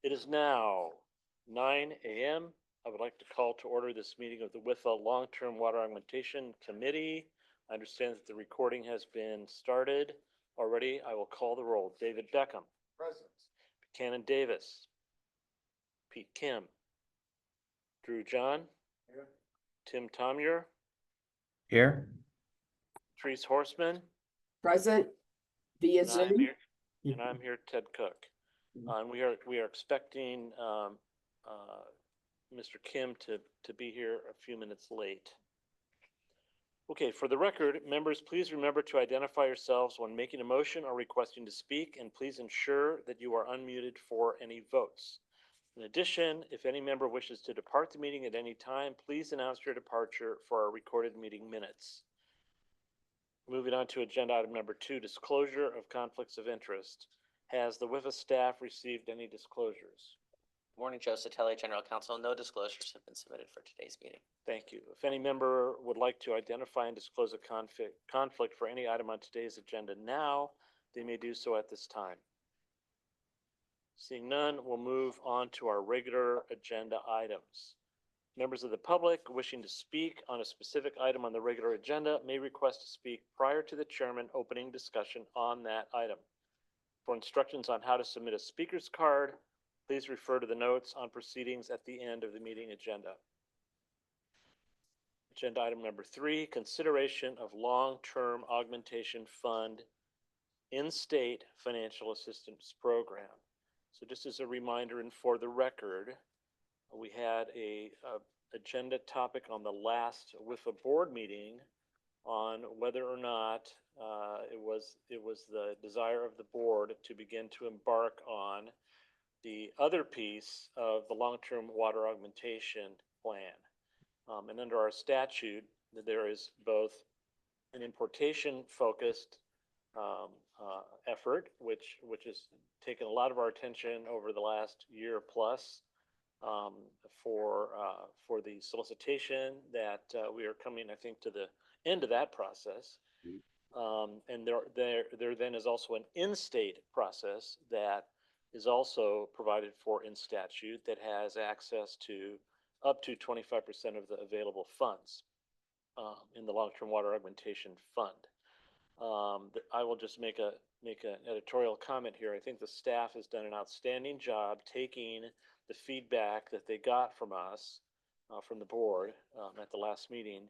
It is now 9 a.m. I would like to call to order this meeting of the WIFA Long-Term Water Augmentation Committee. I understand that the recording has been started already. I will call the roll. David Beckham. Present. Buchanan Davis. Pete Kim. Drew John. Here. Tim Tomyer. Here. Therese Horseman. Present via And I'm Zoom. here, and I'm here, Ted Cook. And we are expecting Mr. Kim to be here a few minutes late. Okay, for the record, members, please remember to identify yourselves when making a motion or requesting to speak, and please ensure that you are unmuted for any votes. In addition, if any member wishes to depart the meeting at any time, please announce your departure for our recorded meeting minutes. Moving on to agenda item number 2, disclosure of conflicts of interest. Has the WIFA staff received any disclosures? Morning, Joe Satelli, General Counsel. No disclosures have been submitted for today's meeting. Thank you. If any member would like to identify and disclose a conflict for any item on today's agenda now, they may do so at this time. Seeing none, we'll move on to our regular agenda items. Members of the public wishing to speak on a specific item on the regular agenda may request to speak prior to the chairman opening discussion on that item. For instructions on how to submit a speaker's card, please refer to the notes on proceedings at the end of the meeting agenda. Agenda item number 3, consideration of long-term augmentation fund in-state financial assistance program. So just as a reminder and for the record, we had a agenda topic on the last WIFA board meeting on whether or not it was the desire of the board to begin to embark on the other piece of the long-term water augmentation plan. And under our statute, there is both an importation-focused effort, which has taken a lot of our attention over the last year plus, for the solicitation that we are coming, I think, to the end of that process. And there then is also an in-state process that is also provided for in statute that has access to up to 25% of the available funds in the long-term water augmentation fund. I will just make an editorial comment here. I think the staff has done an outstanding job taking the feedback that they got from us, from the board at the last meeting,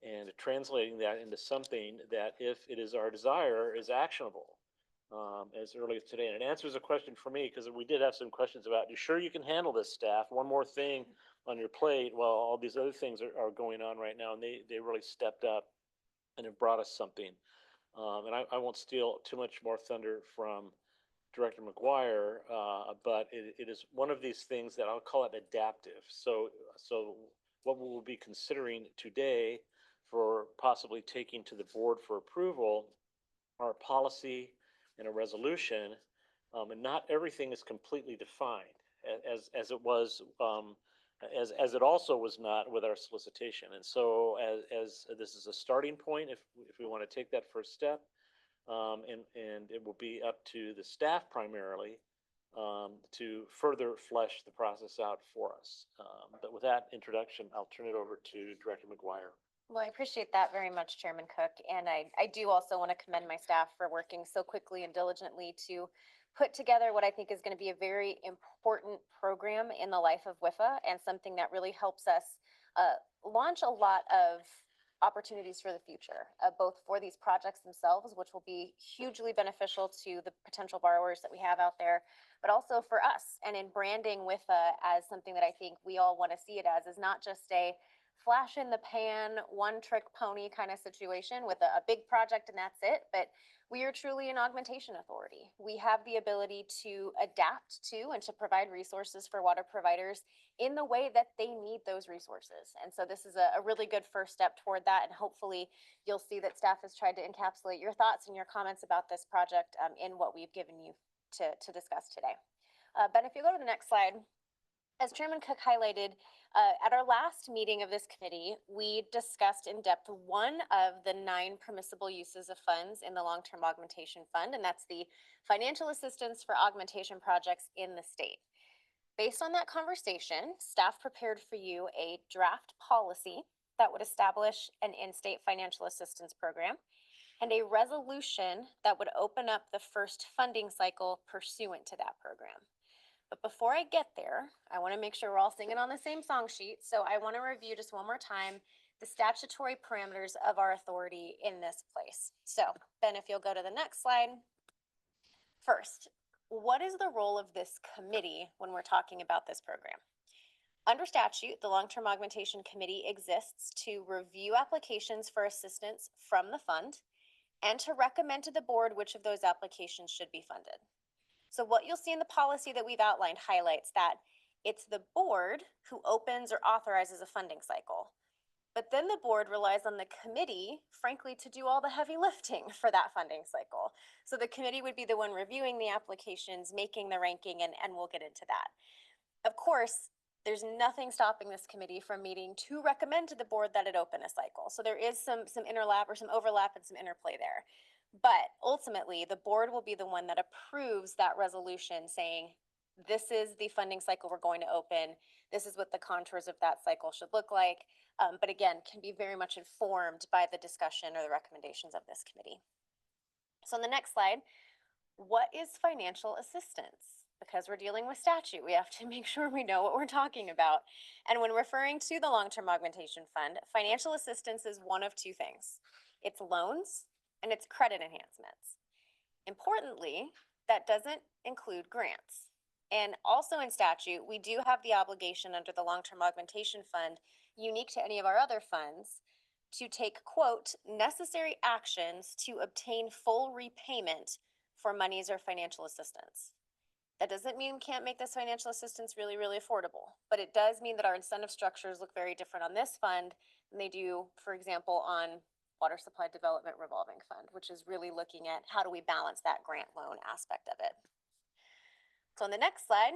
and translating that into something that, if it is our desire, is actionable as early as today. And it answers a question for me, because we did have some questions about, you sure you can handle this, staff? One more thing on your plate while all these other things are going on right now. And they really stepped up and have brought us something. And I won't steal too much more thunder from Director McGuire, but it is one of these things that I'll call it adaptive. So what we will be considering today for possibly taking to the board for approval are a policy and a resolution, and not everything is completely defined as it was, as it also was not with our solicitation. And so as this is a starting point, if we want to take that first step, and it will be up to the staff primarily to further flesh the process out for us. But with that introduction, I'll turn it over to Director McGuire. Well, I appreciate that very much, Chairman Cook. And I do also want to commend my staff for working so quickly and diligently to put together what I think is going to be a very important program in the life of WIFA, and something that really helps us launch a lot of opportunities for the future, both for these projects themselves, which will be hugely beneficial to the potential borrowers that we have out there, but also for us. And in branding WIFA as something that I think we all want to see it as, is not just a flash in the pan, one trick pony kind of situation with a big project and that's it, but we are truly an augmentation authority. We have the ability to adapt to and to provide resources for water providers in the way that they need those resources. And so this is a really good first step toward that. And hopefully you'll see that staff has tried to encapsulate your thoughts and your comments about this project in what we've given you to discuss today. Ben, if you go to the next slide, as Chairman Cook highlighted, at our last meeting of this committee, we discussed in depth one of the 9 permissible uses of funds in the Long-Term Augmentation Fund, and that's the financial assistance for augmentation projects in the state. based on that conversation, staff prepared for you a draft policy that would establish an in-state financial assistance program and a resolution that would open up the first funding cycle pursuant to that program. But before I get there, I want to make sure we're all singing on the same song sheet. So I want to review just one more time the statutory parameters of our authority in this place. So Ben, if you'll go to the next slide. First, what is the role of this committee when we're talking about this program? Under statute, the Long-Term Augmentation Committee exists to review applications for assistance from the fund and to recommend to the board which of those applications should be funded. So what you'll see in the policy that we've outlined highlights that it's the board who opens or authorizes a funding cycle. But then the board relies on the committee, frankly, to do all the heavy lifting for that funding cycle. So the committee would be the one reviewing the applications, making the ranking, and we'll get into that. Of course, there's nothing stopping this committee from meeting to recommend to the board that it open a cycle. So there is some interlap or some overlap and some interplay there. But ultimately, the board will be the one that approves that resolution saying, this is the funding cycle we're going to open. This is what the contours of that cycle should look like. But again, can be very much informed by the discussion or the recommendations of this committee. So on the next slide, what is financial assistance? Because we're dealing with statute, we have to make sure we know what we're talking about. And when referring to the Long-Term Augmentation Fund, financial assistance is one of two things. It's loans and it's credit enhancements. Importantly, that doesn't include grants. And also in statute, we do have the obligation under the Long-Term Augmentation Fund, unique to any of our other funds, to take, quote, necessary actions to obtain full repayment for monies or financial assistance. That doesn't mean we can't make this financial assistance really, really affordable, but it does mean that our incentive structures look very different on this fund than they do, for example, on Water Supply Development Revolving Fund, which is really looking at how do we balance that grant loan aspect of it. So on the next slide,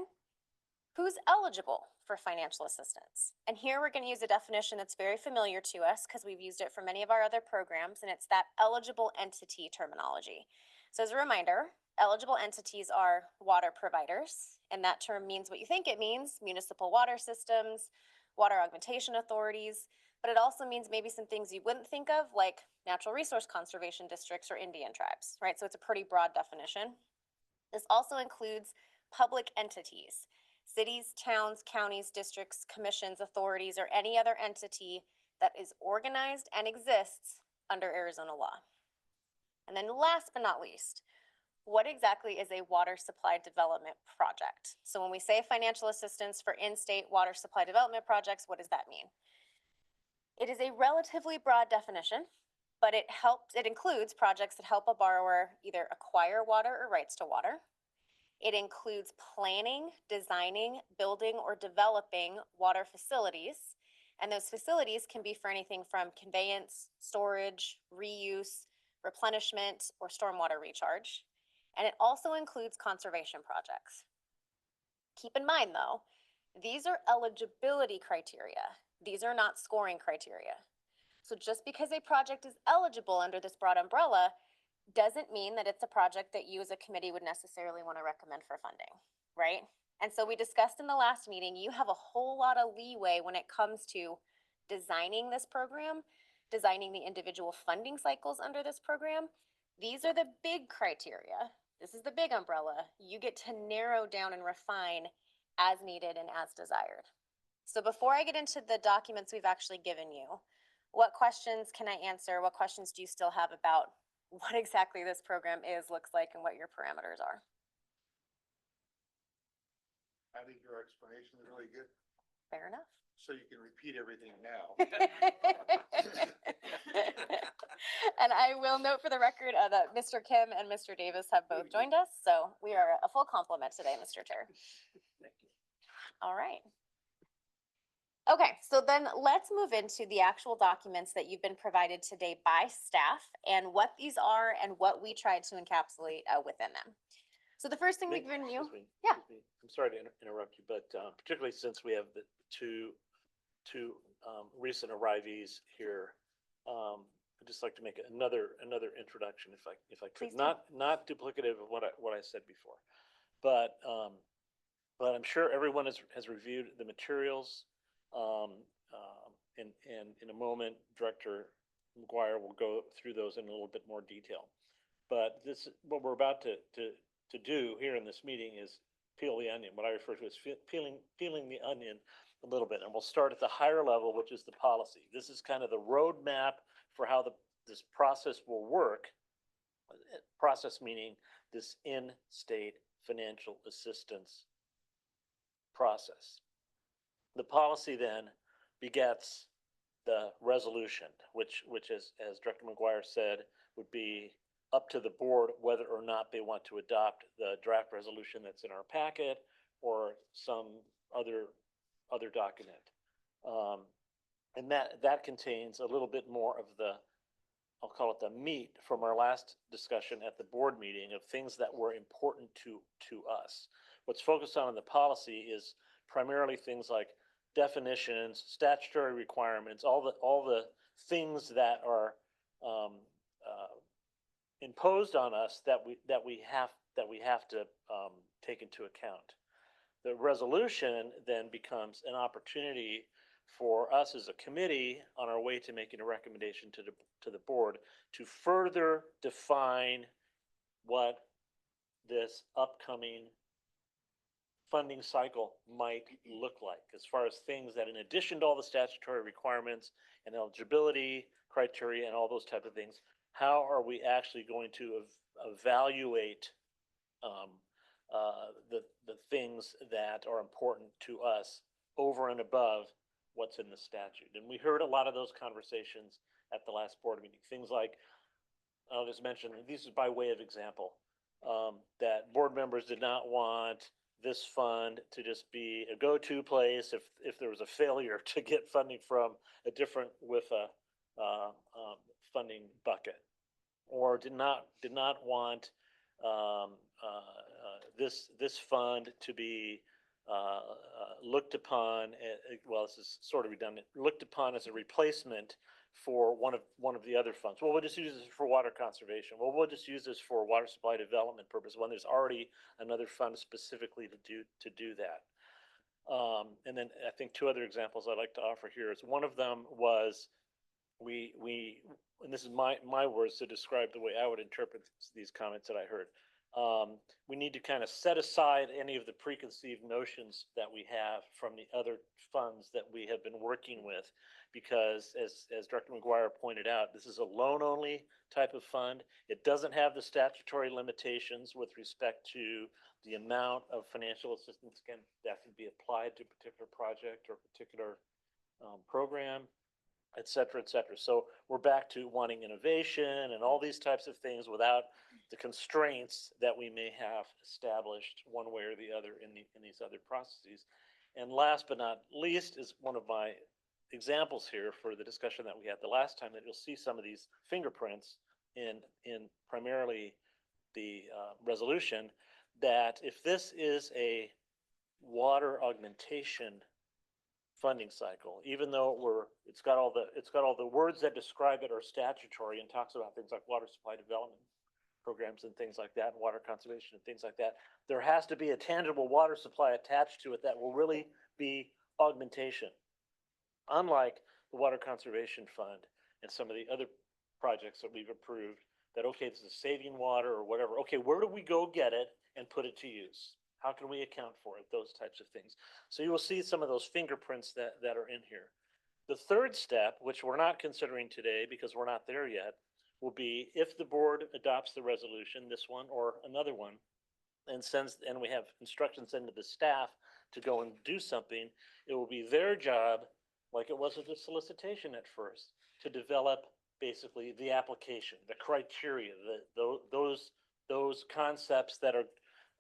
who's eligible for financial assistance? And here we're going to use a definition that's very familiar to us because we've used it for many of our other programs, and it's that eligible entity terminology. So as a reminder, eligible entities are water providers, and that term means what you think it means: municipal water systems, water augmentation authorities, but it also means maybe some things you wouldn't think of, like natural resource conservation districts or Indian tribes, right? So it's a pretty broad definition. This also includes public entities, cities, towns, counties, districts, commissions, authorities, or any other entity that is organized and exists under Arizona law. And then last but not least, what exactly is a water supply development project? So when we say financial assistance for in-state water supply development projects, what does that mean? It is a relatively broad definition, but it includes projects that help a borrower either acquire water or rights to water. It includes planning, designing, building, or developing water facilities. And those facilities can be for anything from conveyance, storage, reuse, replenishment, or stormwater recharge. And it also includes conservation projects. Keep in mind though, these are eligibility criteria. These are not scoring criteria. So just because a project is eligible under this broad umbrella doesn't mean that it's a project that you as a committee would necessarily want to recommend for funding, right? And so we discussed in the last meeting, you have a whole lot of leeway when it comes to designing this program, designing the individual funding cycles under this program. These are the big criteria. This is the big umbrella. You get to narrow down and refine as needed and as desired. So before I get into the documents we've actually given you, what questions can I answer? What questions do you still have about what exactly this program is, looks like, and what your parameters are? I think your explanation is really good, Fair enough. so you can repeat everything now. And I will note for the record that Mr. Kim and Mr. Davis have both joined us, so we are a full complement today, Mr. Chair. All right. Okay, so then let's move into the actual documents that you've been provided today by staff and what these are and what we tried to encapsulate within them. So the first thing we've given you, yeah. I'm sorry to interrupt you, but particularly since we have the two recent arrivees here, I'd just like to make another introduction if I Please could. do. Not duplicative of what I said before, but But I'm sure everyone has reviewed the materials. And in a moment, Director McGuire will go through those in a little bit more detail. But this, what we're about to do here in this meeting is peel the onion, what I refer to as peeling the onion a little bit. And we'll start at the higher level, which is the policy. This is kind of the roadmap for how this process will work. Process meaning this in-state financial assistance process. The policy then begets the resolution, which as Director McGuire said, would be up to the board whether or not they want to adopt the draft resolution that's in our packet or some other document. And that contains a little bit more of the, I'll call it the meat from our last discussion at the board meeting of things that were important to us. What's focused on in the policy is primarily things like definitions, statutory requirements, all the things that are imposed on us that we have to take into account. The resolution then becomes an opportunity for us as a committee on our way to making a recommendation to the board to further define what this upcoming funding cycle might look like, as far as things that, in addition to all the statutory requirements and eligibility criteria and all those type of things, how are we actually going to evaluate the things that are important to us over and above what's in the statute? And we heard a lot of those conversations at the last board meeting. Things like, I'll just mention, these is by way of example, that board members did not want this fund to just be a go-to place if there was a failure to get funding from a different WIFA funding bucket, or did not want this fund to be looked upon, well, this is sort of redundant, looked upon as a replacement for one of the other funds. Well, we'll just use this for water conservation. Well, we'll just use this for water supply development purpose when there's already another fund specifically to do that. And then I think two other examples I'd like to offer here is, one of them was we and this is my words to describe the way I would interpret these comments that I heard. We need to kind of set aside any of the preconceived notions that we have from the other funds that we have been working with, because as Director McGuire pointed out, this is a loan-only type of fund. It doesn't have the statutory limitations with respect to the amount of financial assistance that can be applied to a particular project or particular program, et cetera, et cetera. So we're back to wanting innovation and all these types of things without the constraints that we may have established one way or the other in these other processes. And last but not least is one of my examples here for the discussion that we had the last time, that you'll see some of these fingerprints in primarily the resolution, that if this is a water augmentation funding cycle, even though it's got all the words that describe it are statutory and talks about things like water supply development programs and things like that, and water conservation and things like that, there has to be a tangible water supply attached to it that will really be augmentation. Unlike the Water Conservation Fund and some of the other projects that we've approved, that, okay, this is saving water or whatever. Okay, where do we go get it and put it to use? How can we account for it? Those types of things. So you will see some of those fingerprints that are in here. The third step, which we're not considering today because we're not there yet, will be if the board adopts the resolution, this one or another one, and we have instructions into the staff to go and do something, it will be their job, like it was with the solicitation at first, to develop basically the application, the criteria, those concepts that are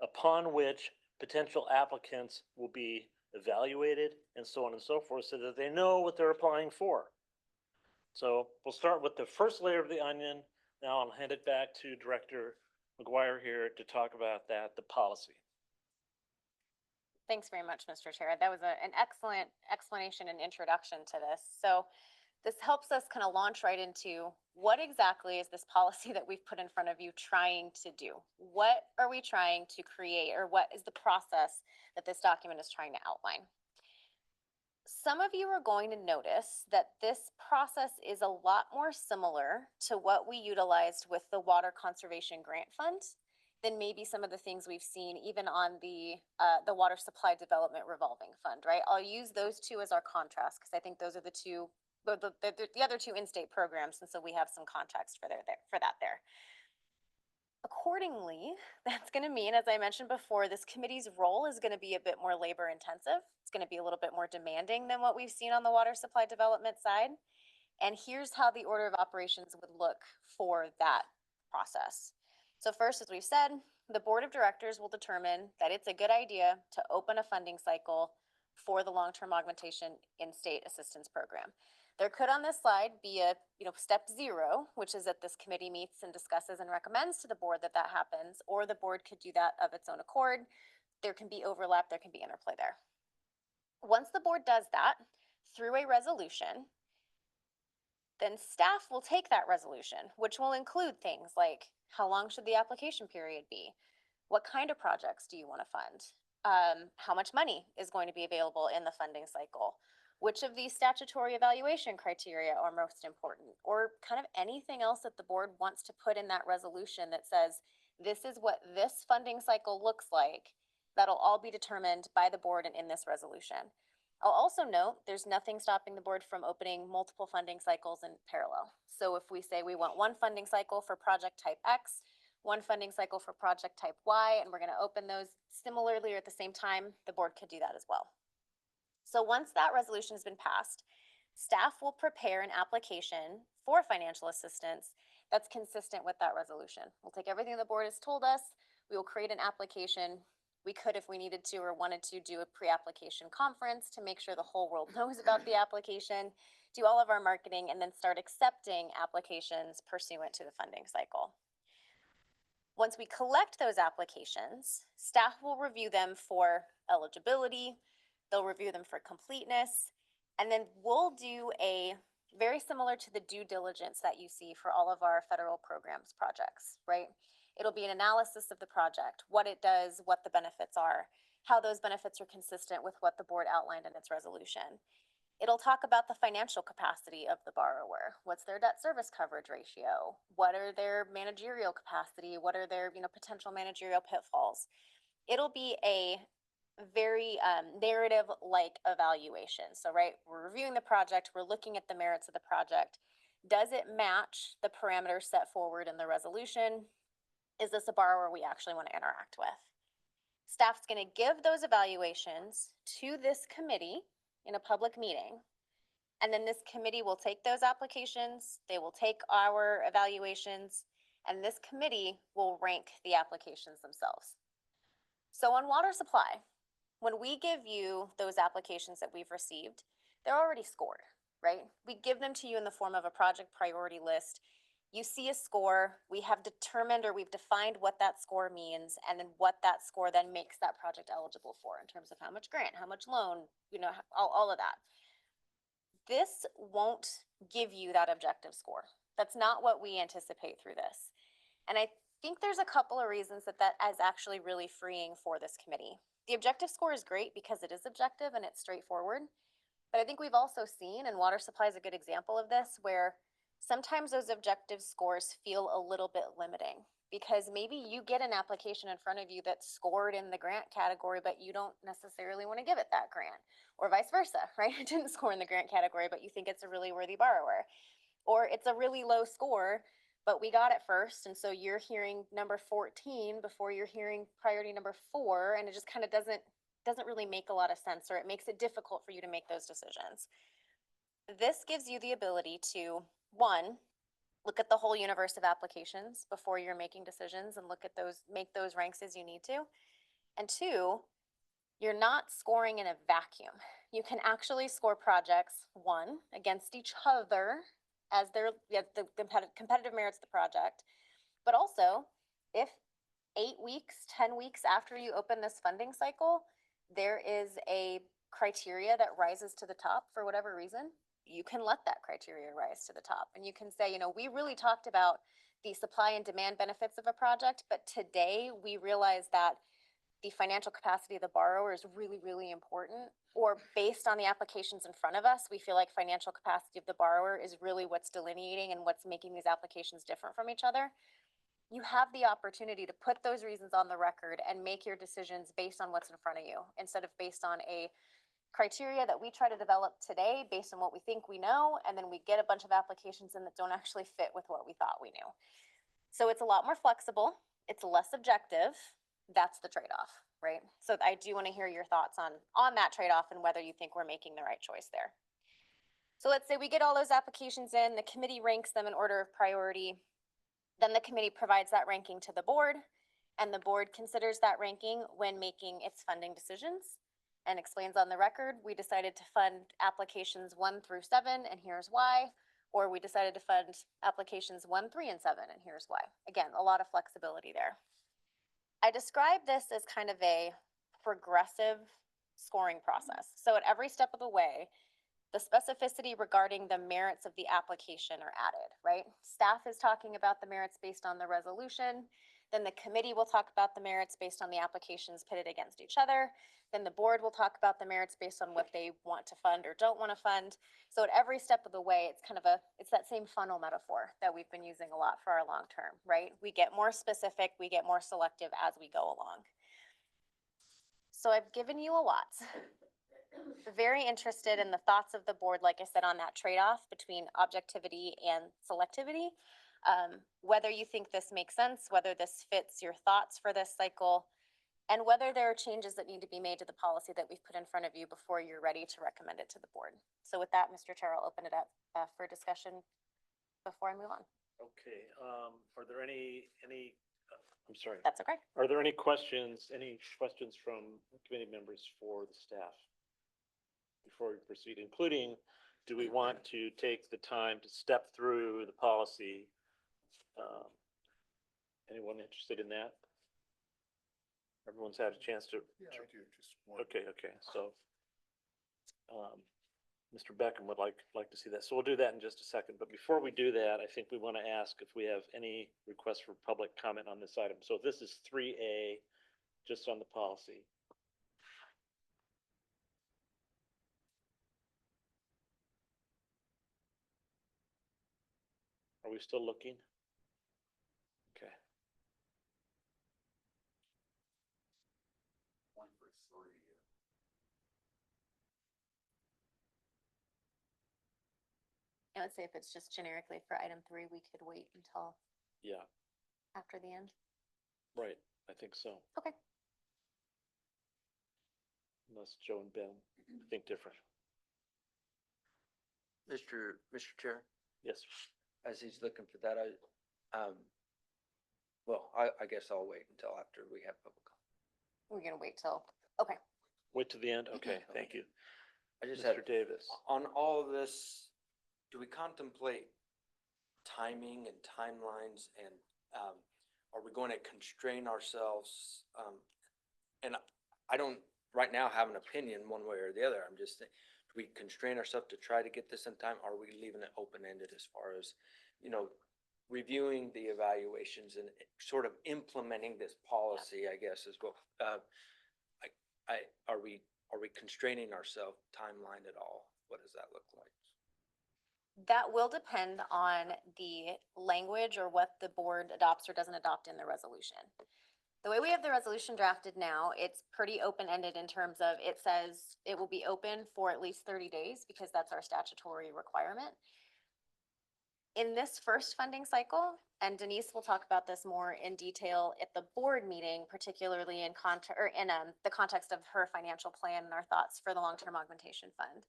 upon which potential applicants will be evaluated, and so on and so forth, so that they know what they're applying for. So we'll start with the first layer of the onion. Now I'll hand it back to Director McGuire here to talk about the policy. Thanks very much, Mr. Chair. That was an excellent explanation and introduction to this. So this helps us kind of launch right into what exactly is this policy that we've put in front of you trying to do? What are we trying to create, or what is the process that this document is trying to outline? Some of you are going to notice that this process is a lot more similar to what we utilized with the Water Conservation Grant Fund than maybe some of the things we've seen even on the Water Supply Development Revolving Fund, right? I'll use those two as our contrast because I think those are the two, the other two in-state programs, and so we have some context for that there. Accordingly, that's going to mean, as I mentioned before, this committee's role is going to be a bit more labor intensive. It's going to be a little bit more demanding than what we've seen on the water supply development side. And here's how the order of operations would look for that process. So first, as we've said, the board of directors will determine that it's a good idea to open a funding cycle for the long-term augmentation in-state assistance program. There could on this slide be a step 0, which is that this committee meets and discusses and recommends to the board that that happens, or the board could do that of its own accord. There can be overlap, there can be interplay there. Once the board does that through a resolution, then staff will take that resolution, which will include things like how long should the application period be? What kind of projects do you want to fund? How much money is going to be available in the funding cycle? Which of these statutory evaluation criteria are most important? Or kind of anything else that the board wants to put in that resolution that says, this is what this funding cycle looks like. That'll all be determined by the board and in this resolution. I'll also note there's nothing stopping the board from opening multiple funding cycles in parallel. So if we say we want one funding cycle for project type X, one funding cycle for project type Y, and we're going to open those similarly or at the same time, the board could do that as well. So once that resolution has been passed, staff will prepare an application for financial assistance that's consistent with that resolution. We'll take everything the board has told us, we will create an application. We could, if we needed to or wanted to, do a pre-application conference to make sure the whole world knows about the application, do all of our marketing, and then start accepting applications pursuant to the funding cycle. Once we collect those applications, staff will review them for eligibility, they'll review them for completeness, and then we'll do a very similar to the due diligence that you see for all of our federal programs projects, right? It'll be an analysis of the project, what it does, what the benefits are, how those benefits are consistent with what the board outlined in its resolution. It'll talk about the financial capacity of the borrower. What's their debt service coverage ratio? What are their managerial capacity? What are their potential managerial pitfalls? It'll be a very narrative-like evaluation. So, right, we're reviewing the project, we're looking at the merits of the project. Does it match the parameters set forward in the resolution? Is this a borrower we actually want to interact with? Staff's going to give those evaluations to this committee in a public meeting. And then this committee will take those applications, they will take our evaluations, and this committee will rank the applications themselves. So on water supply, when we give you those applications that we've received, they're already scored, right? We give them to you in the form of a project priority list. You see a score, we have determined or we've defined what that score means, and then what that score then makes that project eligible for in terms of how much grant, how much loan, all of that. This won't give you that objective score. That's not what we anticipate through this. And I think there's a couple of reasons that is actually really freeing for this committee. The objective score is great because it is objective and it's straightforward. But I think we've also seen, and water supply is a good example of this, where sometimes those objective scores feel a little bit limiting because maybe you get an application in front of you that's scored in the grant category, but you don't necessarily want to give it that grant, or vice versa, right? It didn't score in the grant category, but you think it's a really worthy borrower, or it's a really low score, but we got it first. And so you're hearing number 14 before you're hearing priority number 4. And it just kind of doesn't really make a lot of sense, or it makes it difficult for you to make those decisions. This gives you the ability to, one, look at the whole universe of applications before you're making decisions and make those ranks as you need to. And 2, you're not scoring in a vacuum. You can actually score projects, one, against each other as the competitive merits of the project, but also if 8 weeks, 10 weeks after you open this funding cycle, there is a criteria that rises to the top for whatever reason, you can let that criteria rise to the top. And you can say, you know, we really talked about the supply and demand benefits of a project, but today we realize that the financial capacity of the borrower is really, really important. Or based on the applications in front of us, we feel like financial capacity of the borrower is really what's delineating and what's making these applications different from each other. You have the opportunity to put those reasons on the record and make your decisions based on what's in front of you, instead of based on a criteria that we try to develop today based on what we think we know, and then we get a bunch of applications in that don't actually fit with what we thought we knew. So it's a lot more flexible, it's less objective. That's the trade-off, right? So I do want to hear your thoughts on that trade-off and whether you think we're making the right choice there. So let's say we get all those applications in, the committee ranks them in order of priority. Then the committee provides that ranking to the board, and the board considers that ranking when making its funding decisions and explains on the record, we decided to fund applications 1 through 7, and here's why. Or we decided to fund applications 1, 3, and 7, and here's why. Again, a lot of flexibility there. I describe this as kind of a progressive scoring process. So at every step of the way, the specificity regarding the merits of the application are added, right? Staff is talking about the merits based on the resolution. Then the committee will talk about the merits based on the applications pitted against each other. Then the board will talk about the merits based on what they want to fund or don't want to fund. So at every step of the way, it's kind of it's that same funnel metaphor that we've been using a lot for our long term, right? We get more specific, we get more selective as we go along. So I've given you a lot. Very interested in the thoughts of the board, like I said, on that trade-off between objectivity and selectivity. Whether you think this makes sense, whether this fits your thoughts for this cycle, and whether there are changes that need to be made to the policy that we've put in front of you before you're ready to recommend it to the board. So with that, Mr. Chair, I'll open it up for discussion before I move on. Okay, are there any, I'm sorry. That's okay. Are there any questions from committee members for the staff before we proceed, including, do we want to take the time to step through the policy? Anyone interested in that? Everyone's had a chance to. Yeah, I do, just one. Okay, so, Mr. Beckham would like to see that. So we'll do that in just a second. But before we do that, I think we want to ask if we have any requests for public comment on this item. So this is 3A, just on the policy. Are we still looking? Okay. One for three. I would say if it's just generically for item 3, we could wait until Yeah, after the end. right. I think so. Okay. Unless Joe and Ben think different. Mr. Chair, Yes. as he's looking for that, I guess I'll wait until after we have public comment. We're gonna wait till, okay. Wait to the end? Okay, thank you. I just had, Mr. Davis. on all of this, do we contemplate timing and timelines, and are we going to constrain ourselves? And I don't right now have an opinion one way or the other. I'm just saying, do we constrain ourselves to try to get this in time? Or are we leaving it open-ended as far as, reviewing the evaluations and sort of implementing this policy, I guess, is what, are we constraining ourselves timeline at all? What does that look like? That will depend on the language or what the board adopts or doesn't adopt in the resolution. The way we have the resolution drafted now, it's pretty open-ended in terms of, it says it will be open for at least 30 days because that's our statutory requirement. In this first funding cycle, and Denise will talk about this more in detail at the board meeting, particularly in the context of her financial plan and our thoughts for the long-term augmentation fund.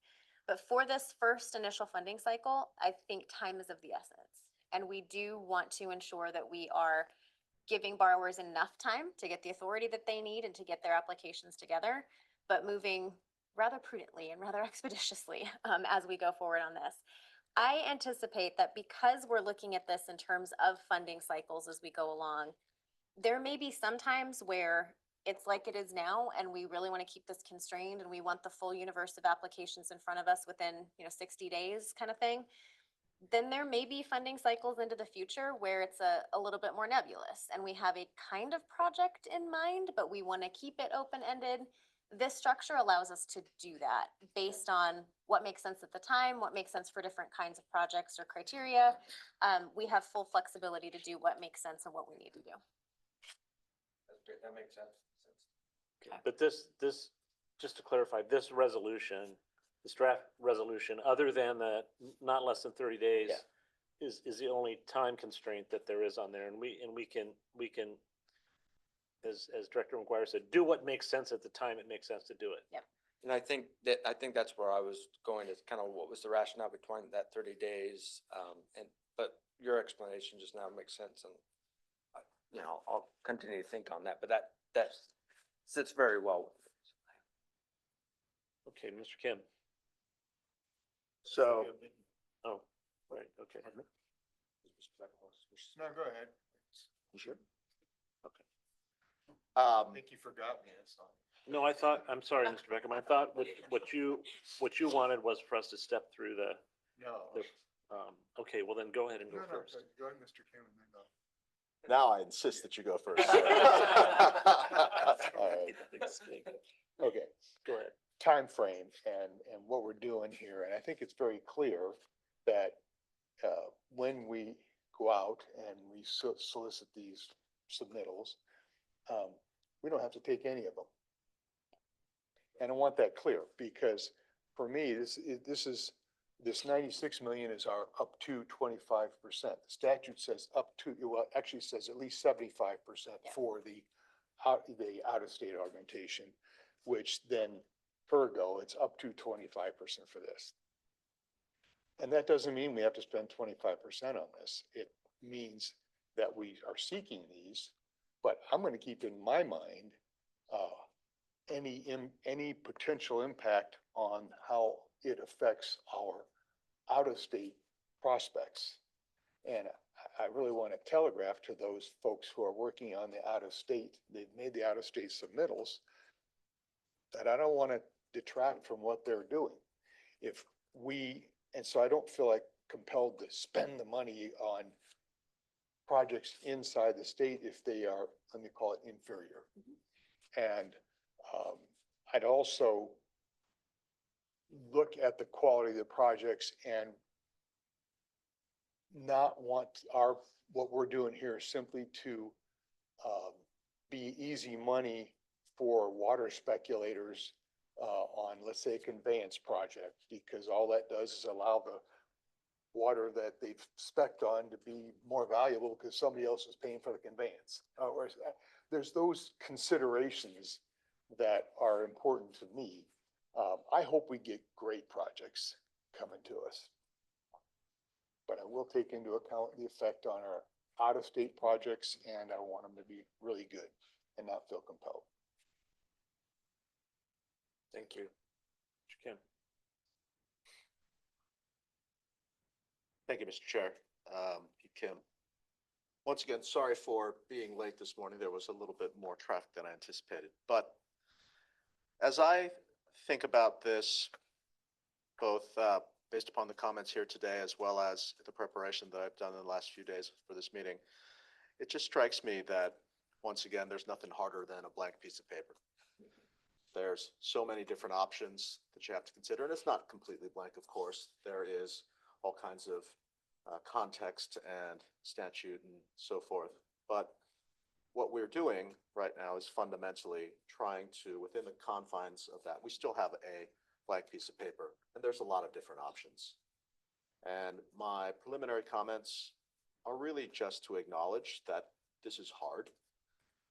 But for this first initial funding cycle, I think time is of the essence. And we do want to ensure that we are giving borrowers enough time to get the authority that they need and to get their applications together, but moving rather prudently and rather expeditiously as we go forward on this. I anticipate that because we're looking at this in terms of funding cycles as we go along, there may be some times where it's like it is now, and we really want to keep this constrained, and we want the full universe of applications in front of us within, 60 days kind of thing, then there may be funding cycles into the future where it's a little bit more nebulous, and we have a kind of project in mind, but we want to keep it open-ended. This structure allows us to do that based on what makes sense at the time, what makes sense for different kinds of projects or criteria. We have full flexibility to do what makes sense and what we need to do. That's great, that makes sense. But this, just to clarify, this resolution, this draft resolution, other than the not less than 30 days, Yeah. is the only time constraint that there is on there, and we can, as Director McGuire said, do what makes sense at the time it makes sense to do it. And I think that's where I was going, is kind of what was the rationale between that 30 days, but your explanation just now makes sense, and I'll continue to think on that, but that sits very well with it. Okay, Mr. Kim. So, Oh, right, okay. no, go ahead. You sure? I think you forgot me, that's all. No, I'm sorry, Mr. Beckham, I thought what you wanted was for us to step through No. okay, well then go ahead and go No, first. Go ahead, Mr. Kim, and then go. Now I insist that you go first. All right. Okay, Go ahead. time frame and what we're doing here, and I think it's very clear that when we go out and we solicit these submittals, we don't have to take any of them. And I want that clear, because for me, this 96 million is our up to 25%. The statute says up to, well, it actually says at least 75% for the out-of-state augmentation, which then ergo, it's up to 25% for this. And that doesn't mean we have to spend 25% on this. It means that we are seeking these, but I'm going to keep in my mind any potential impact on how it affects our out-of-state prospects. And I really want to telegraph to those folks who are working on the out-of-state, they've made the out-of-state submittals, that I don't want to detract from what they're doing. And so I don't feel like compelled to spend the money on projects inside the state if they are, let me call it, inferior. And I'd also look at the quality of the projects and not want what we're doing here simply to be easy money for water speculators on, let's say, a conveyance project, because all that does is allow the water that they've spec'd on to be more valuable because somebody else is paying for the conveyance. There's those considerations that are important to me. I hope we get great projects coming to us, but I will take into account the effect on our out-of-state projects, and I want them to be really good and not feel compelled. Thank you. Mr. Kim. Thank you, Mr. Chair. Pete Kim. Once again, sorry for being late this morning. There was a little bit more traffic than I anticipated. But as I think about this, both based upon the comments here today, as well as the preparation that I've done in the last few days for this meeting, it just strikes me that, once again, there's nothing harder than a blank piece of paper. There's so many different options that you have to consider, and it's not completely blank, of course. There is all kinds of context and statute and so forth. But what we're doing right now is fundamentally trying to, within the confines of that, we still have a blank piece of paper, and there's a lot of different options. And my preliminary comments are really just to acknowledge that this is hard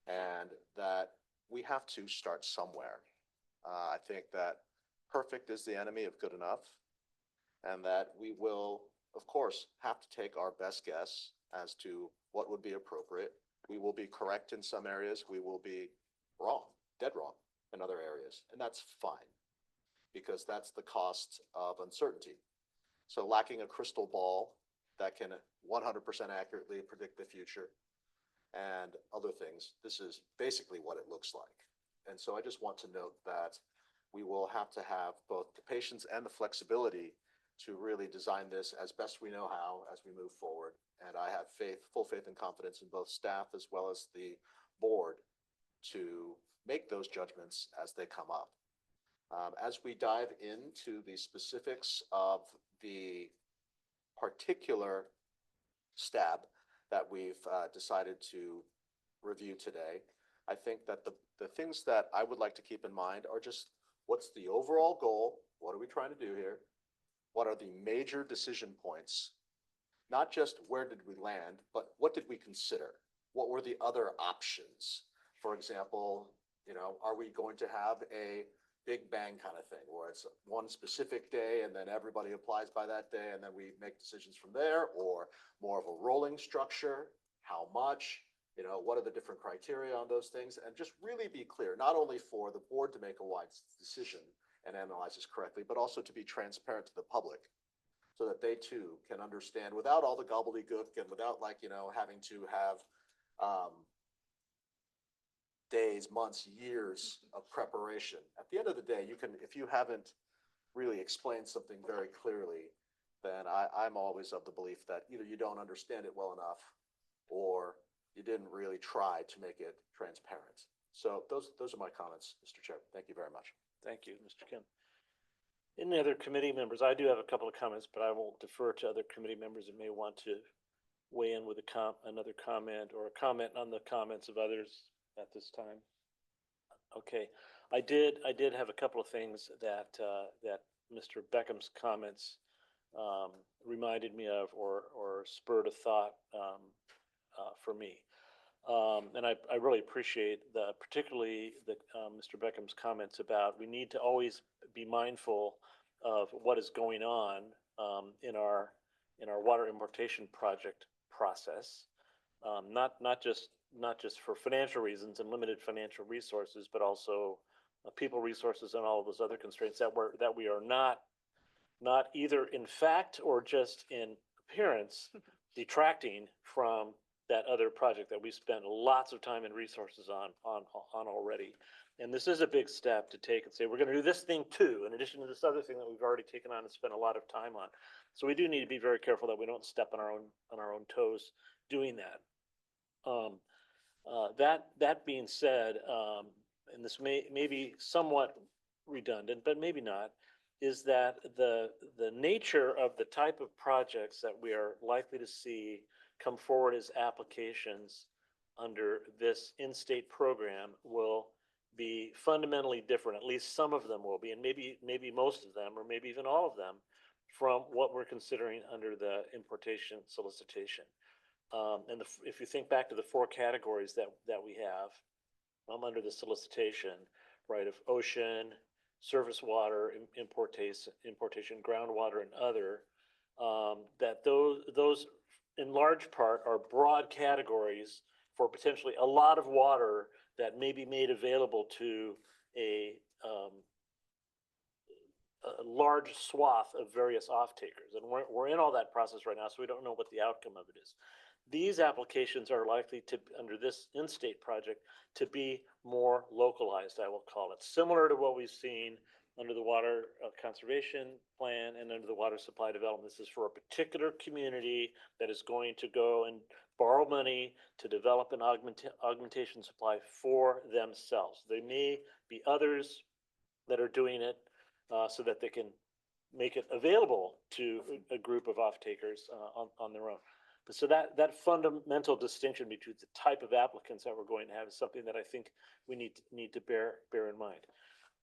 and that we have to start somewhere. I think that perfect is the enemy of good enough, and that we will, of course, have to take our best guess as to what would be appropriate. We will be correct in some areas. We will be wrong, dead wrong in other areas, and that's fine, because that's the cost of uncertainty. So lacking a crystal ball that can 100% accurately predict the future, and other things, this is basically what it looks like. And so I just want to note that we will have to have both the patience and the flexibility to really design this as best we know how as we move forward. And I have full faith and confidence in both staff as well as the board to make those judgments as they come up. As we dive into the specifics of the particular stab that we've decided to review today, I think that the things that I would like to keep in mind are just what's the overall goal? What are we trying to do here? What are the major decision points? Not just where did we land, but what did we consider? What were the other options? For example, are we going to have a big bang kind of thing where it's one specific day and then everybody applies by that day and then we make decisions from there, or more of a rolling structure? How much? What are the different criteria on those things? And just really be clear, not only for the board to make a wise decision and analyze this correctly, but also to be transparent to the public so that they too can understand without all the gobbledygook and without having to have days, months, years of preparation. At the end of the day, if you haven't really explained something very clearly, then I'm always of the belief that either you don't understand it well enough or you didn't really try to make it transparent. So those are my comments, Mr. Chair. Thank you very much. Thank you, Mr. Kim. Any other committee members? I do have a couple of comments, but I will defer to other committee members that may want to weigh in with another comment or a comment on the comments of others at this time. Okay, I did have a couple of things that Mr. Beckham's comments reminded me of or spurred a thought for me. And I really appreciate particularly Mr. Beckham's comments about we need to always be mindful of what is going on in our water importation project process, not just for financial reasons and limited financial resources, but also people resources and all of those other constraints that we are not either in fact or just in appearance detracting from that other project that we spent lots of time and resources on already. And this is a big step to take and say, we're going to do this thing too, in addition to this other thing that we've already taken on and spent a lot of time on. So we do need to be very careful that we don't step on our own toes doing that. That being said, and this may be somewhat redundant, but maybe not, is that the nature of the type of projects that we are likely to see come forward as applications under this in-state program will be fundamentally different. At least some of them will be, and maybe most of them, or maybe even all of them, from what we're considering under the importation solicitation. And if you think back to the four categories that we have under the solicitation, right, of ocean, surface water, importation, groundwater, and other, that those in large part are broad categories for potentially a lot of water that may be made available to a large swath of various off-takers. And we're in all that process right now, so we don't know what the outcome of it is. These applications are likely to, under this in-state project, to be more localized, I will call it, similar to what we've seen under the Water Conservation Plan and under the Water Supply Development. This is for a particular community that is going to go and borrow money to develop an augmentation supply for themselves. There may be others that are doing it so that they can make it available to a group of off-takers on their own. But so that fundamental distinction between the type of applicants that we're going to have is something that I think we need to bear in mind.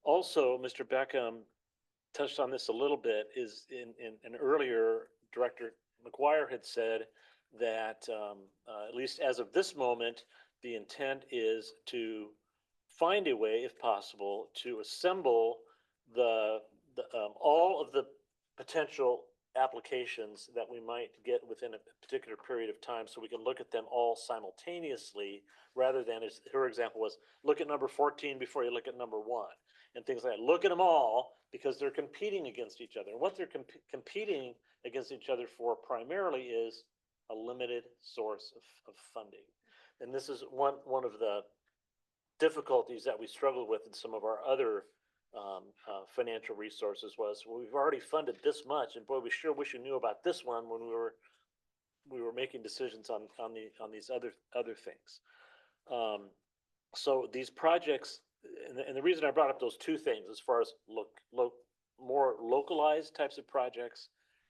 Also, Mr. Beckham touched on this a little bit, is in an earlier, Director McGuire had said that at least as of this moment, the intent is to find a way, if possible, to assemble all of the potential applications that we might get within a particular period of time, so we can look at them all simultaneously, rather than, as her example was, look at number 14 before you look at number 1, and things like that. Look at them all because they're competing against each other. And what they're competing against each other for primarily is a limited source of funding. and this is one of the difficulties that we struggled with in some of our other financial resources was, well, we've already funded this much, and boy, we sure wish we knew about this one when we were making decisions on these other things. So these projects, and the reason I brought up those two things, as far as more localized types of projects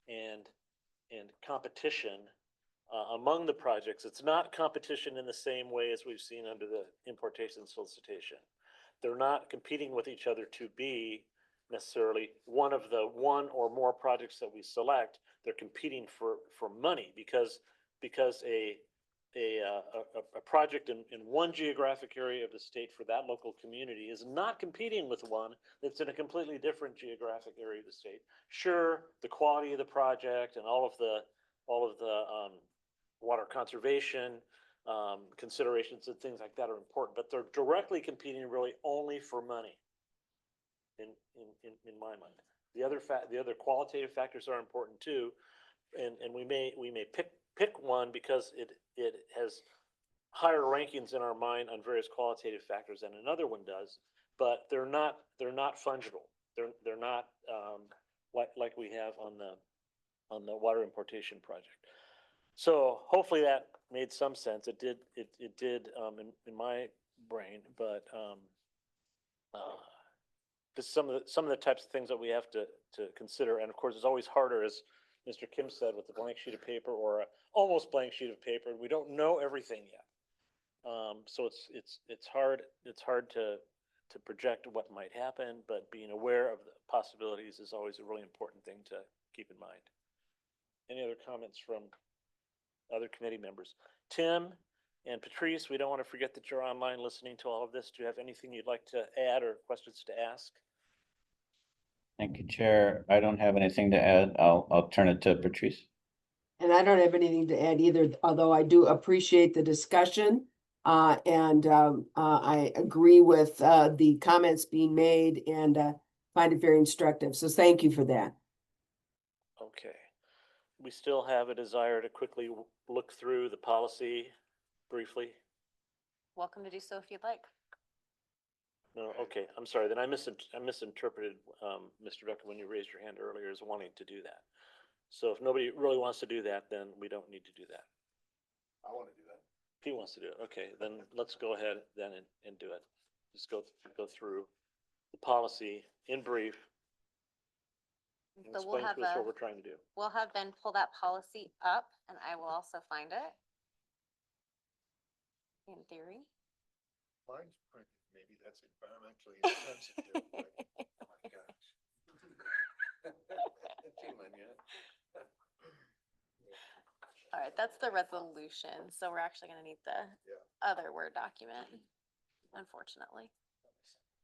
and competition among the projects, it's not competition in the same way as we've seen under the importation solicitation. They're not competing with each other to be necessarily one of the one or more projects that we select. They're competing for money because a project in one geographic area of the state for that local community is not competing with one that's in a completely different geographic area of the state. Sure, the quality of the project and all of the water conservation considerations and things like that are important, but they're directly competing really only for money. In my mind, the other qualitative factors are important too, and we may pick one because it has higher rankings in our mind on various qualitative factors than another one does, but they're not fungible. They're not like we have on the water importation project. So hopefully that made some sense. It did in my brain, but just some of the types of things that we have to consider, and of course it's always harder, as Mr. Kim said, with a blank sheet of paper or a almost blank sheet of paper. We don't know everything yet, so it's hard to project what might happen, but being aware of the possibilities is always a really important thing to keep in mind. Any other comments from other committee members? Tim and Patrice, we don't want to forget that you're online listening to all of this. Do you have anything you'd like to add or questions to ask? Thank you, Chair. I don't have anything to add. I'll turn it to Patrice. And I don't have anything to add either, although I do appreciate the discussion. And I agree with the comments being made and find it very instructive. So thank you for that. Okay. We still have a desire to quickly look through the policy briefly. Welcome to do so if you'd like. No, okay, I'm sorry, then I misinterpreted, Mr. Becker, when you raised your hand earlier, as wanting to do that. So if nobody really wants to do that, then we don't need to do that. I want to do that. He wants to do it, okay, then let's go ahead then and do it. Just go through the policy in brief. And So we'll explain have to us what we're trying to do. we'll have Ben pull that policy up, and I will also find it. In theory. Mine's printed. Maybe that's environmentally insensitive. But, oh my gosh. Feeling it. All right, that's the resolution. So we're actually gonna need the Yeah. other Word document, unfortunately.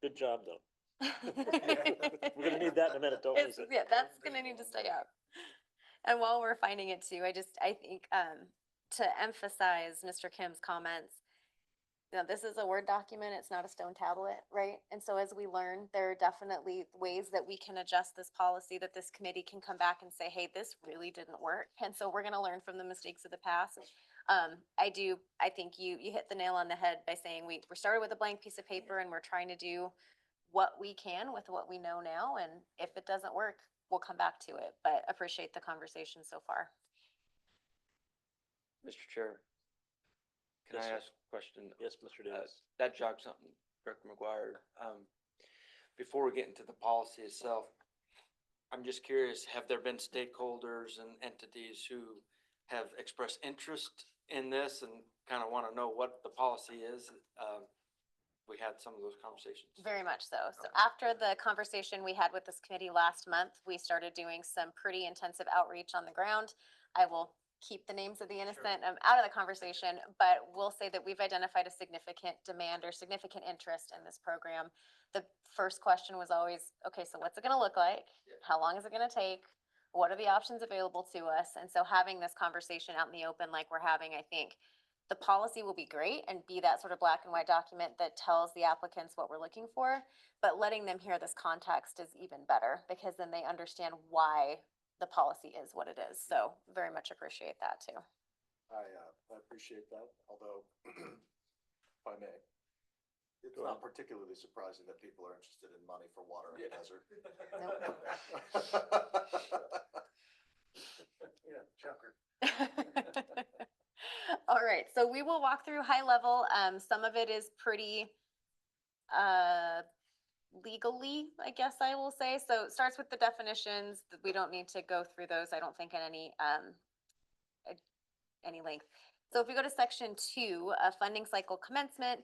Good job, though. We're gonna need that in a minute, don't lose it. Yeah, that's gonna need to stay up. And while we're finding it too, I think, to emphasize Mr. Kim's comments, this is a Word document, it's not a stone tablet, right? And so as we learn, there are definitely ways that we can adjust this policy, that this committee can come back and say, hey, this really didn't work. And so we're gonna learn from the mistakes of the past. I think you hit the nail on the head by saying we started with a blank piece of paper and we're trying to do what we can with what we know now. And if it doesn't work, we'll come back to it, but appreciate the conversation so far. Mr. Chair, can Yes, I sir. ask a question? Yes, Mr. Davis. That jogs something, Director McGuire. Before we get into the policy itself, I'm just curious, have there been stakeholders and entities who have expressed interest in this and kind of want to know what the policy is? We had some of those conversations. Very much so. So after the conversation we had with this committee last month, we started doing some pretty intensive outreach on the ground. I will keep the names of the innocent out of the conversation, but we'll say that we've identified a significant demand or significant interest in this program. The first question was always, okay, so what's it gonna look like? How long is it gonna take? What are the options available to us? And so having this conversation out in the open like we're having, I think the policy will be great and be that sort of black and white document that tells the applicants what we're looking for, but letting them hear this context is even better because then they understand why the policy is what it is. So very much appreciate that too. I appreciate that, although, if I may, it's not particularly surprising that people are interested in money for water in the desert. Yeah, shocker. All right, so we will walk through high level. Some of it is pretty legally, I guess I will say. So it starts with the definitions. We don't need to go through those, I don't think, in any length. So if we go to section 2, funding cycle commencement,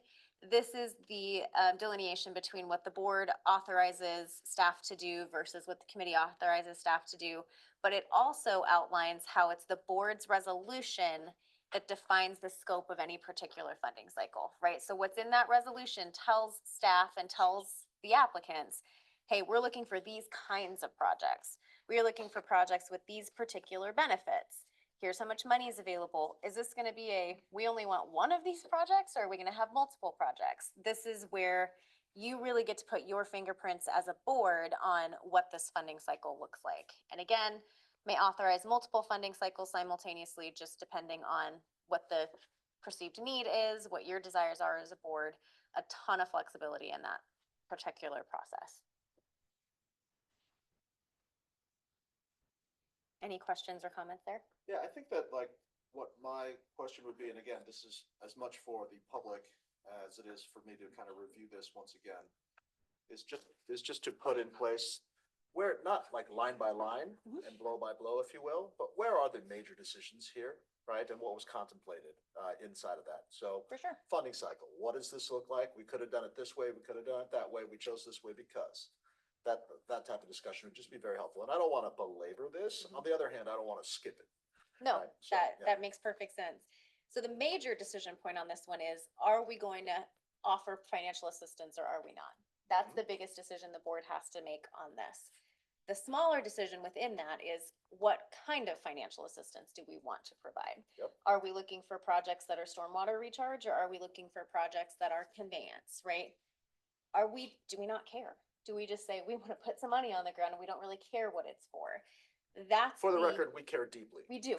this is the delineation between what the board authorizes staff to do versus what the committee authorizes staff to do. But it also outlines how it's the board's resolution that defines the scope of any particular funding cycle, right? So what's in that resolution tells staff and tells the applicants, hey, we're looking for these kinds of projects. We are looking for projects with these particular benefits. Here's how much money is available. Is this going to be we only want one of these projects, or are we going to have multiple projects? This is where you really get to put your fingerprints as a board on what this funding cycle looks like. And again, may authorize multiple funding cycles simultaneously, just depending on what the perceived need is, what your desires are as a board. A ton of flexibility in that particular process. Any questions or comments there? Yeah, I think that like what my question would be, and again, this is as much for the public as it is for me to kind of review this once again, is just to put in place where, not like line by line and blow by blow, if you will, but where are the major decisions here, right? And what was contemplated inside of that. So For sure. funding cycle, what does this look like? We could have done it this way. We could have done it that way. We chose this way because. That type of discussion would just be very helpful. And I don't want to belabor this. On the other hand, I don't want to skip it. No, Right, so, yeah. that makes perfect sense. So the major decision point on this one is, are we going to offer financial assistance or are we not? That's the biggest decision the board has to make on this. The smaller decision within that is, what kind of financial assistance do we want to provide? Yep. Are we looking for projects that are stormwater recharge, or are we looking for projects that are conveyance, right? Do we not care? Do we just say, we want to put some money on the ground and we don't really care what it's for? That's For the record, we care deeply. We do.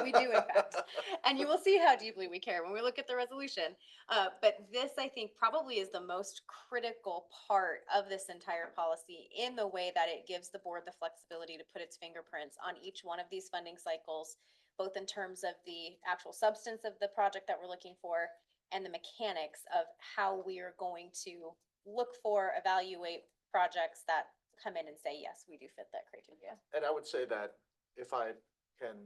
We do, in fact. And you will see how deeply we care when we look at the resolution. But this, I think, probably is the most critical part of this entire policy, in the way that it gives the board the flexibility to put its fingerprints on each one of these funding cycles, both in terms of the actual substance of the project that we're looking for and the mechanics of how we are going to look for, evaluate projects that come in and say, yes, we do fit that criteria. And I would say that if I can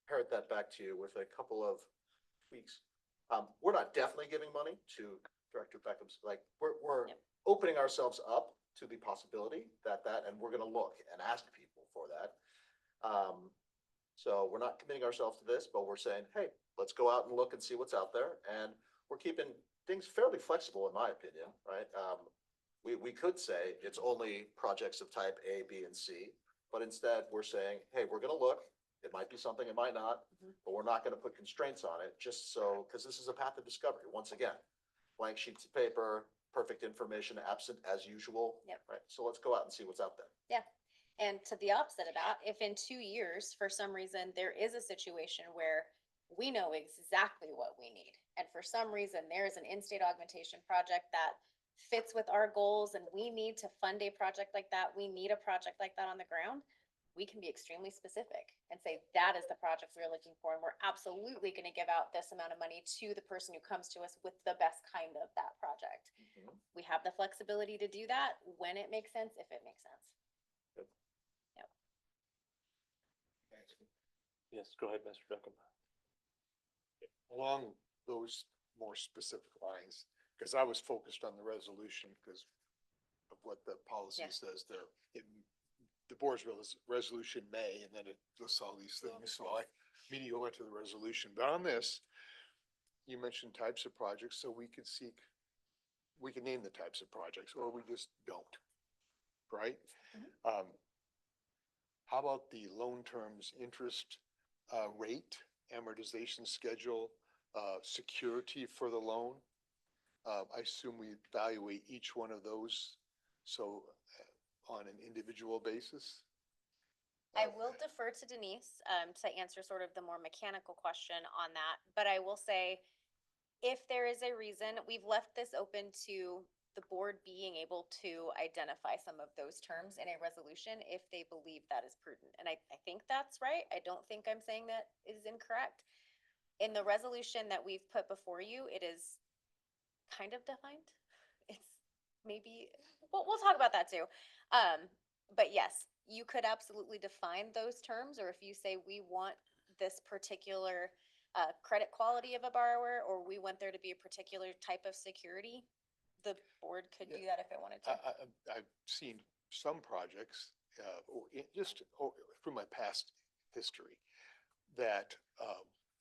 parrot that back to you with a couple of tweaks, we're not definitely giving money to Director Beckham's, like, we're Yep. opening ourselves up to the possibility and we're gonna look and ask people for that. So we're not committing ourselves to this, but we're saying, hey, let's go out and look and see what's out there. And we're keeping things fairly flexible, in my opinion, right? We could say it's only projects of type A, B, and C, but instead we're saying, hey, we're gonna look. It might be something, it might not, but we're not gonna put constraints on it, just so, because this is a path of discovery, once again. Blank sheets of paper, perfect information absent as usual. Yep. Right, so let's go out and see what's out there. Yeah. And to the opposite of that, if in 2 years, for some reason, there is a situation where we know exactly what we need, and for some reason, there is an in-state augmentation project that fits with our goals, and we need to fund a project like that, we need a project like that on the ground, we can be extremely specific and say, that is the project we're looking for, and we're absolutely gonna give out this amount of money to the person who comes to us with the best kind of that project. We have the flexibility to do that when it makes sense, if it makes sense. Yes, go ahead, Mr. Duckham. Along those more specific lines, because I was focused on the resolution because of what the policy Yeah. says there. The board's resolution may, and then it lists all these things, so I immediately went to the resolution. But on this, you mentioned types of projects, so we could name the types of projects, or we just don't, right? How about the loan terms, interest rate, amortization schedule, security for the loan? I assume we evaluate each one of those, so on an individual basis. I will defer to Denise, to answer sort of the more mechanical question on that, but I will say, if there is a reason, we've left this open to the board being able to identify some of those terms in a resolution if they believe that is prudent. And I think that's right. I don't think I'm saying that is incorrect. In the resolution that we've put before you, it is kind of defined. It's maybe, we'll talk about that too. But yes, you could absolutely define those terms, or if you say we want this particular credit quality of a borrower, or we want there to be a particular type of security, the board could do that if it wanted to. I've seen some projects, through my past history, that,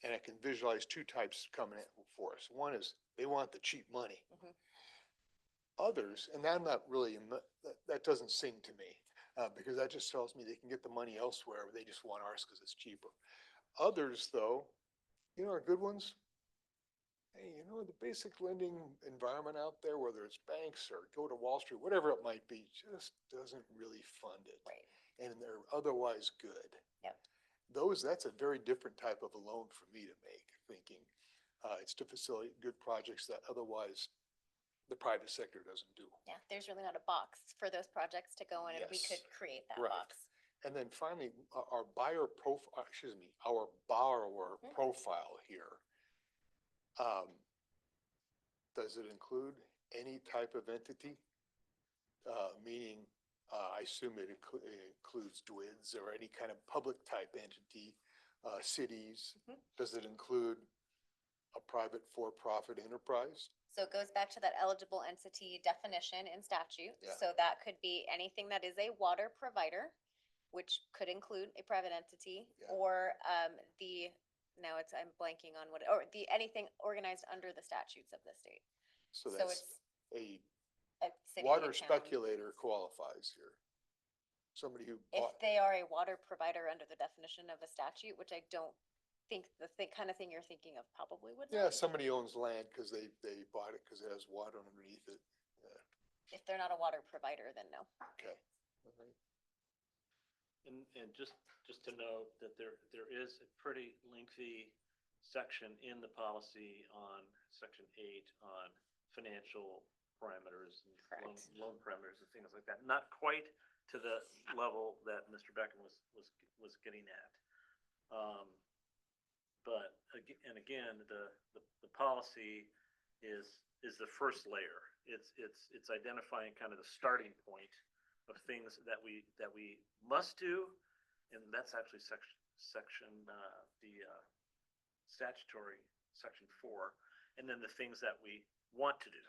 and I can visualize two types coming in for us. One is they want the cheap money. Mhm. Others, and I'm not really, that doesn't sing to me, because that just tells me they can get the money elsewhere. They just want ours because it's cheaper. Others, though, are good ones. Hey, the basic lending environment out there, whether it's banks or go to Wall Street, whatever it might be, just doesn't really fund it. Right. And they're otherwise good. Yep. That's a very different type of a loan for me to make, thinking, it's to facilitate good projects that otherwise the private sector doesn't do. Yeah, there's really not a box for those projects to go in, and we Yes. could create that Right. box. And then finally, our buyer profile, our borrower Mhm. profile here. Does it include any type of entity? Meaning, I assume it includes DWIDs or any kind of public type entity, cities. Mhm. Does it include a private for-profit enterprise? So it goes back to that eligible entity definition in statute. Yeah. So that could be anything that is a water provider, which could include a private entity, Yeah. or I'm blanking on anything organized under the statutes of the state. So So that's it's a a city, water a town. speculator qualifies here. Somebody who If bought, they are a water provider under the definition of a statute, which I don't think kind of thing you're thinking of probably would yeah, not. somebody owns land because they bought it because it has water underneath it. If they're not a water provider, then no. Okay. And just to note that there is a pretty lengthy section in the policy on section 8 on financial parameters and Correct. loan parameters and things like that. Not quite to the level that Mr. Beckham was getting at. But again, the policy is the first layer. It's identifying kind of the starting point of things that we must do, and that's actually section the statutory section 4, and then the things that we want to do,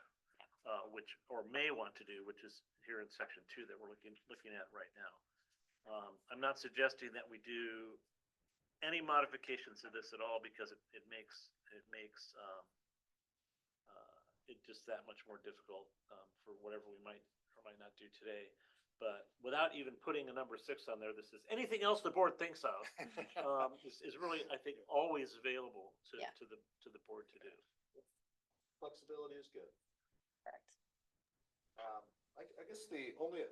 which or may want to do, which is here in section 2 that we're looking at right now. I'm not suggesting that we do any modifications to this at all, because it makes it just that much more difficult for whatever we might or might not do today. But without even putting a number 6 on there, this is anything else the board thinks of is really, I think, always available to the board to do. Flexibility is good. Correct. I guess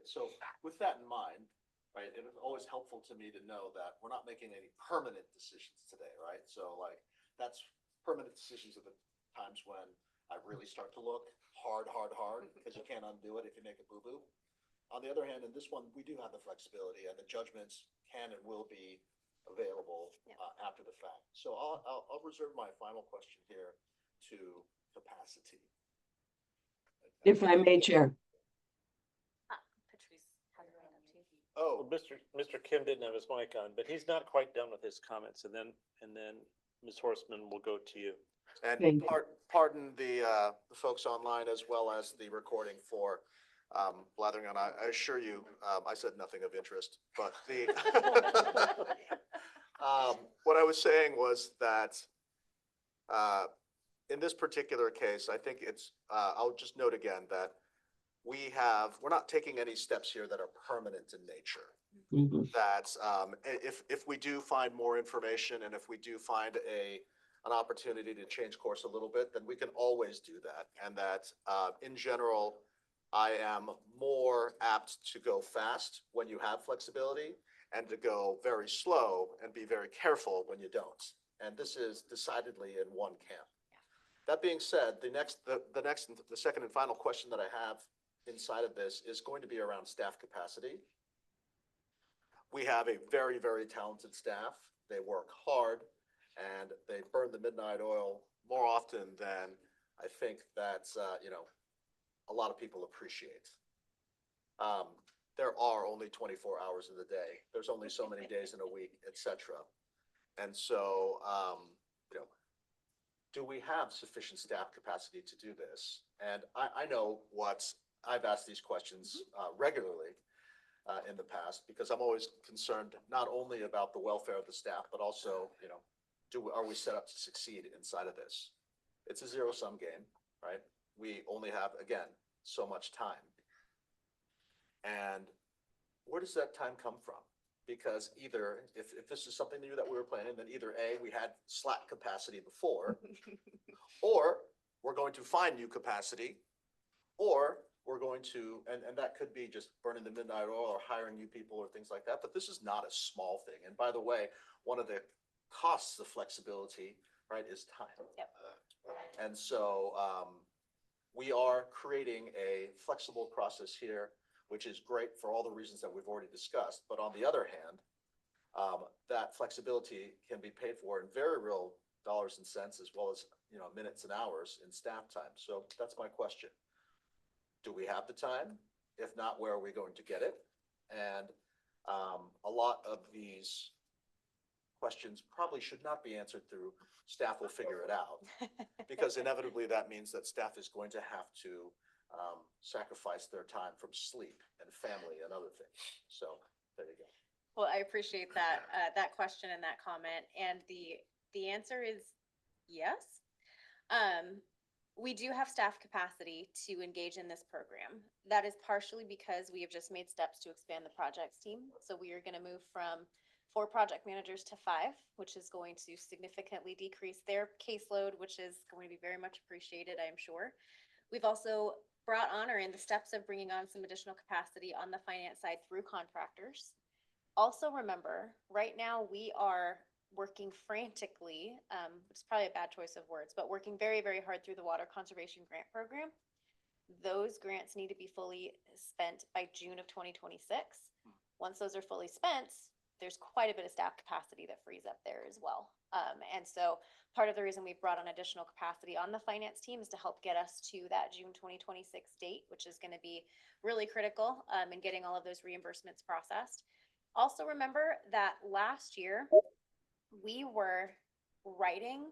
so with that in mind, right, it was always helpful to me to know that we're not making any permanent decisions today, right? So like, that's permanent decisions are the times when I really start to look hard, because you can't undo it if you make a boo-boo. On the other hand, in this one, we do have the flexibility, and the judgments can and will be available after the fact. So I'll reserve my final question here to capacity. If I may, Chair. Patrice has her hand up too. Well, Oh, Mr. Kim didn't have his mic on, but he's not quite done with his comments, and then Ms. Horstman will go to you. and Thank you. pardon the folks online as well as the recording for blathering on. I assure you, I said nothing of interest, but what I was saying was that in this particular case, I think I'll just note again that we're not taking any steps here that are permanent in nature. Mhm. That if we do find more information and if we do find an opportunity to change course a little bit, then we can always do that. And that in general, I am more apt to go fast when you have flexibility. and to go very slow and be very careful when you don't. And this is decidedly in one camp. That being said, the second and final question that I have inside of this is going to be around staff capacity. We have a very, very talented staff. They work hard and they burn the midnight oil more often than I think that, a lot of people appreciate. There are only 24 hours in the day. There's only so many days in a week, et cetera. And so, do we have sufficient staff capacity to do this? And I know I've asked these questions regularly in the past, because I'm always concerned not only about the welfare of the staff, but also, are we set up to succeed inside of this? It's a zero-sum game, right? We only have, again, so much time. And where does that time come from? Because either, if this is something new that we were planning, then either A, we had slack capacity before, or we're going to find new capacity, or we're going to, and that could be just burning the midnight oil or hiring new people or things like that, but this is not a small thing. And by the way, one of the costs of flexibility, right, is time. Yep. And so we are creating a flexible process here, which is great for all the reasons that we've already discussed. But on the other hand, that flexibility can be paid for in very real dollars and cents, as well as, minutes and hours in staff time. So that's my question. Do we have the time? If not, where are we going to get it? And a lot of these questions probably should not be answered through staff will figure it out, because inevitably that means that staff is going to have to sacrifice their time from sleep and family and other things. So there you go. Well, I appreciate that, that question and that comment. And the answer is yes. We do have staff capacity to engage in this program. That is partially because we have just made steps to expand the projects team. So we are going to move from 4 project managers to 5, which is going to significantly decrease their caseload, which is going to be very much appreciated, I am sure. We've also brought on, or in the steps of bringing on, some additional capacity on the finance side through contractors. Also remember, right now we are working frantically, which is probably a bad choice of words, but working very, very hard through the Water Conservation Grant Program. Those grants need to be fully spent by June of 2026. Once those are fully spent, there's quite a bit of staff capacity that frees up there as well. And so part of the reason we've brought on additional capacity on the finance team is to help get us to that June 2026 date, which is going to be really critical in getting all of those reimbursements processed. Also remember that last year we were writing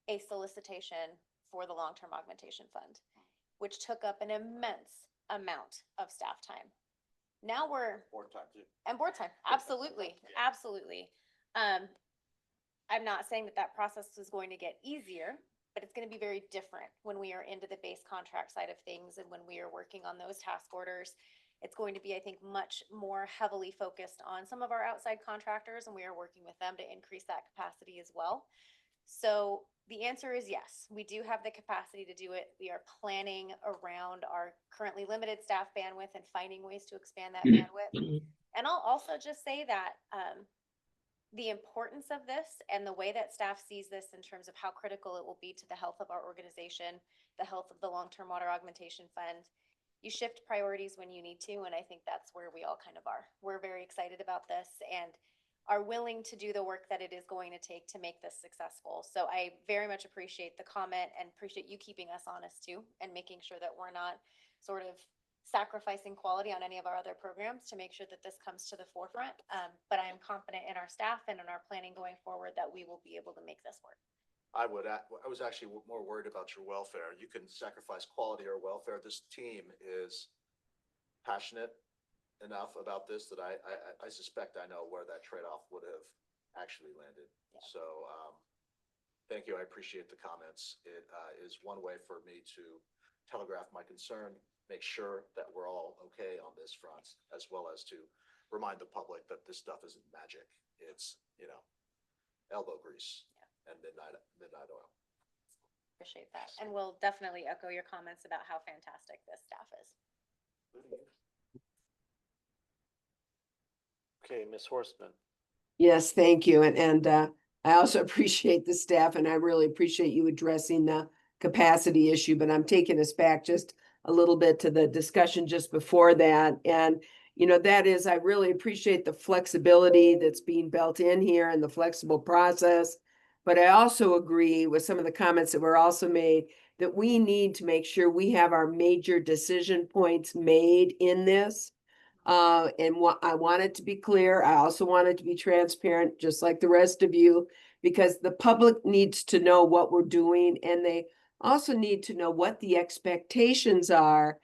a solicitation for the long-term augmentation fund, which took up an immense amount of staff time. Now we're Board time too. and board time, absolutely, absolutely. I'm not saying that process is going to get easier, but it's going to be very different when we are into the base contract side of things and when we are working on those task orders. It's going to be, I think, much more heavily focused on some of our outside contractors, and we are working with them to increase that capacity as well. So the answer is yes, we do have the capacity to do it. We are planning around our currently limited staff bandwidth and finding ways to expand that bandwidth. And I'll also just say that the importance of this and the way that staff sees this in terms of how critical it will be to the health of our organization, the health of the long-term water augmentation fund. You shift priorities when you need to, and I think that's where we all kind of are. We're very excited about this and are willing to do the work that it is going to take to make this successful. So I very much appreciate the comment and appreciate you keeping us honest too and making sure that we're not sort of sacrificing quality on any of our other programs to make sure that this comes to the forefront. But I am confident in our staff and in our planning going forward that we will be able to make this work. I was actually more worried about your welfare. You can sacrifice quality or welfare. This team is passionate enough about this that I suspect I know where that trade-off would have actually landed. Yeah. So thank you. I appreciate the comments. It is one way for me to telegraph my concern, make sure that we're all okay on this front, as well as to remind the public that this stuff isn't magic. It's, elbow grease. And midnight oil. Appreciate that. And we'll definitely echo your comments about how fantastic this staff is. Okay, Ms. Horstman. Yes, thank you. And I also appreciate the staff and I really appreciate you addressing the capacity issue, but I'm taking us back just a little bit to the discussion just before that. And, that is, I really appreciate the flexibility that's being built in here and the flexible process. But I also agree with some of the comments that were also made that we need to make sure we have our major decision points made in this. And I want it to be clear. I also want it to be transparent, just like the rest of you, because the public needs to know what we're doing and they also need to know what the expectations are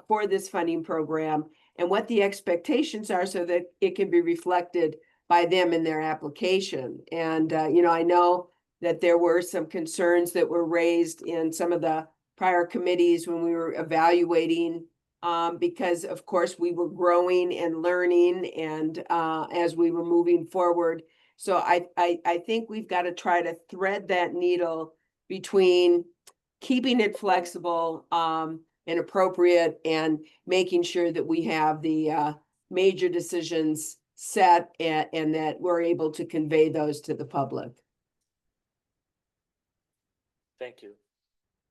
for this funding program and what the expectations are so that it can be reflected by them in their application. And, I know that there were some concerns that were raised in some of the prior committees when we were evaluating because of course we were growing and learning and as we were moving forward. So I think we've got to try to thread that needle between keeping it flexible and appropriate and making sure that we have the major decisions set and that we're able to convey those to the public. Thank you.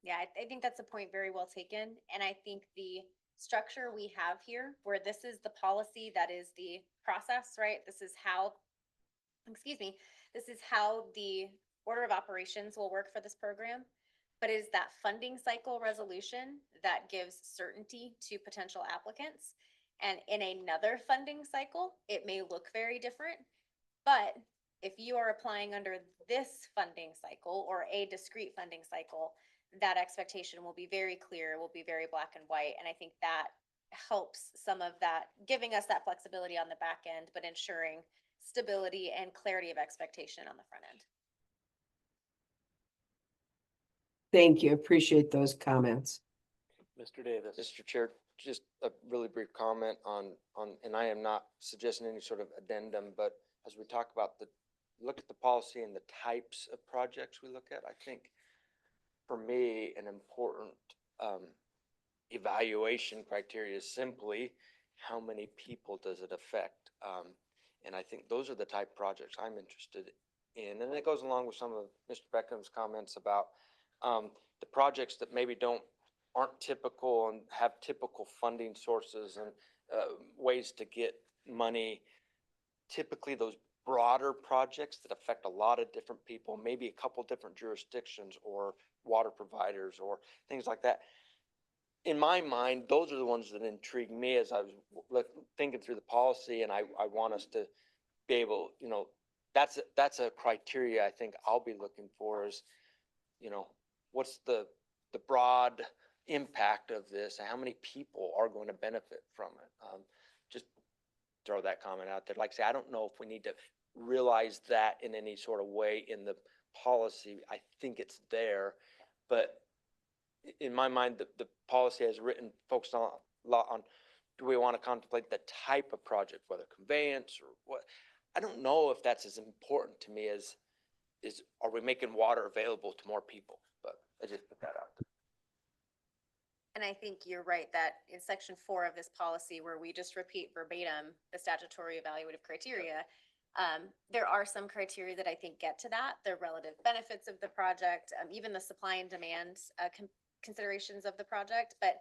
Yeah, I think that's a point very well taken. And I think the structure we have here, where this is the policy, that is the process, right? This is how the order of operations will work for this program. But it is that funding cycle resolution that gives certainty to potential applicants. And in another funding cycle, it may look very different. But if you are applying under this funding cycle or a discrete funding cycle, that expectation will be very clear, will be very black and white. And I think that helps some of that, giving us that flexibility on the back end, but ensuring stability and clarity of expectation on the front end. Thank you. Appreciate those comments. Mr. Davis. Mr. Chair, just a really brief comment on, and I am not suggesting any sort of addendum, but as we talk about look at the policy and the types of projects we look at, I think for me, an important evaluation criteria is simply how many people does it affect? And I think those are the type of projects I'm interested in. And it goes along with some of Mr. Beckham's comments about the projects that maybe aren't typical and have typical funding sources and ways to get money. Typically those broader projects that affect a lot of different people, maybe a couple different jurisdictions or water providers or things like that. In my mind, those are the ones that intrigue me as I was thinking through the policy, and I want us to be able, that's a criteria I think I'll be looking for is, what's the broad impact of this and how many people are going to benefit from it. Just throw that comment out there. Like I say, I don't know if we need to realize that in any sort of way in the policy. I think it's there, but in my mind, the policy has written focused on a lot on, do we want to contemplate the type of project, whether conveyance or what? I don't know if that's as important to me as are we making water available to more people? But I just put that out there. And I think you're right that in section 4 of this policy, where we just repeat verbatim the statutory evaluative criteria, there are some criteria that I think get to that, the relative benefits of the project, even the supply and demand considerations of the project, but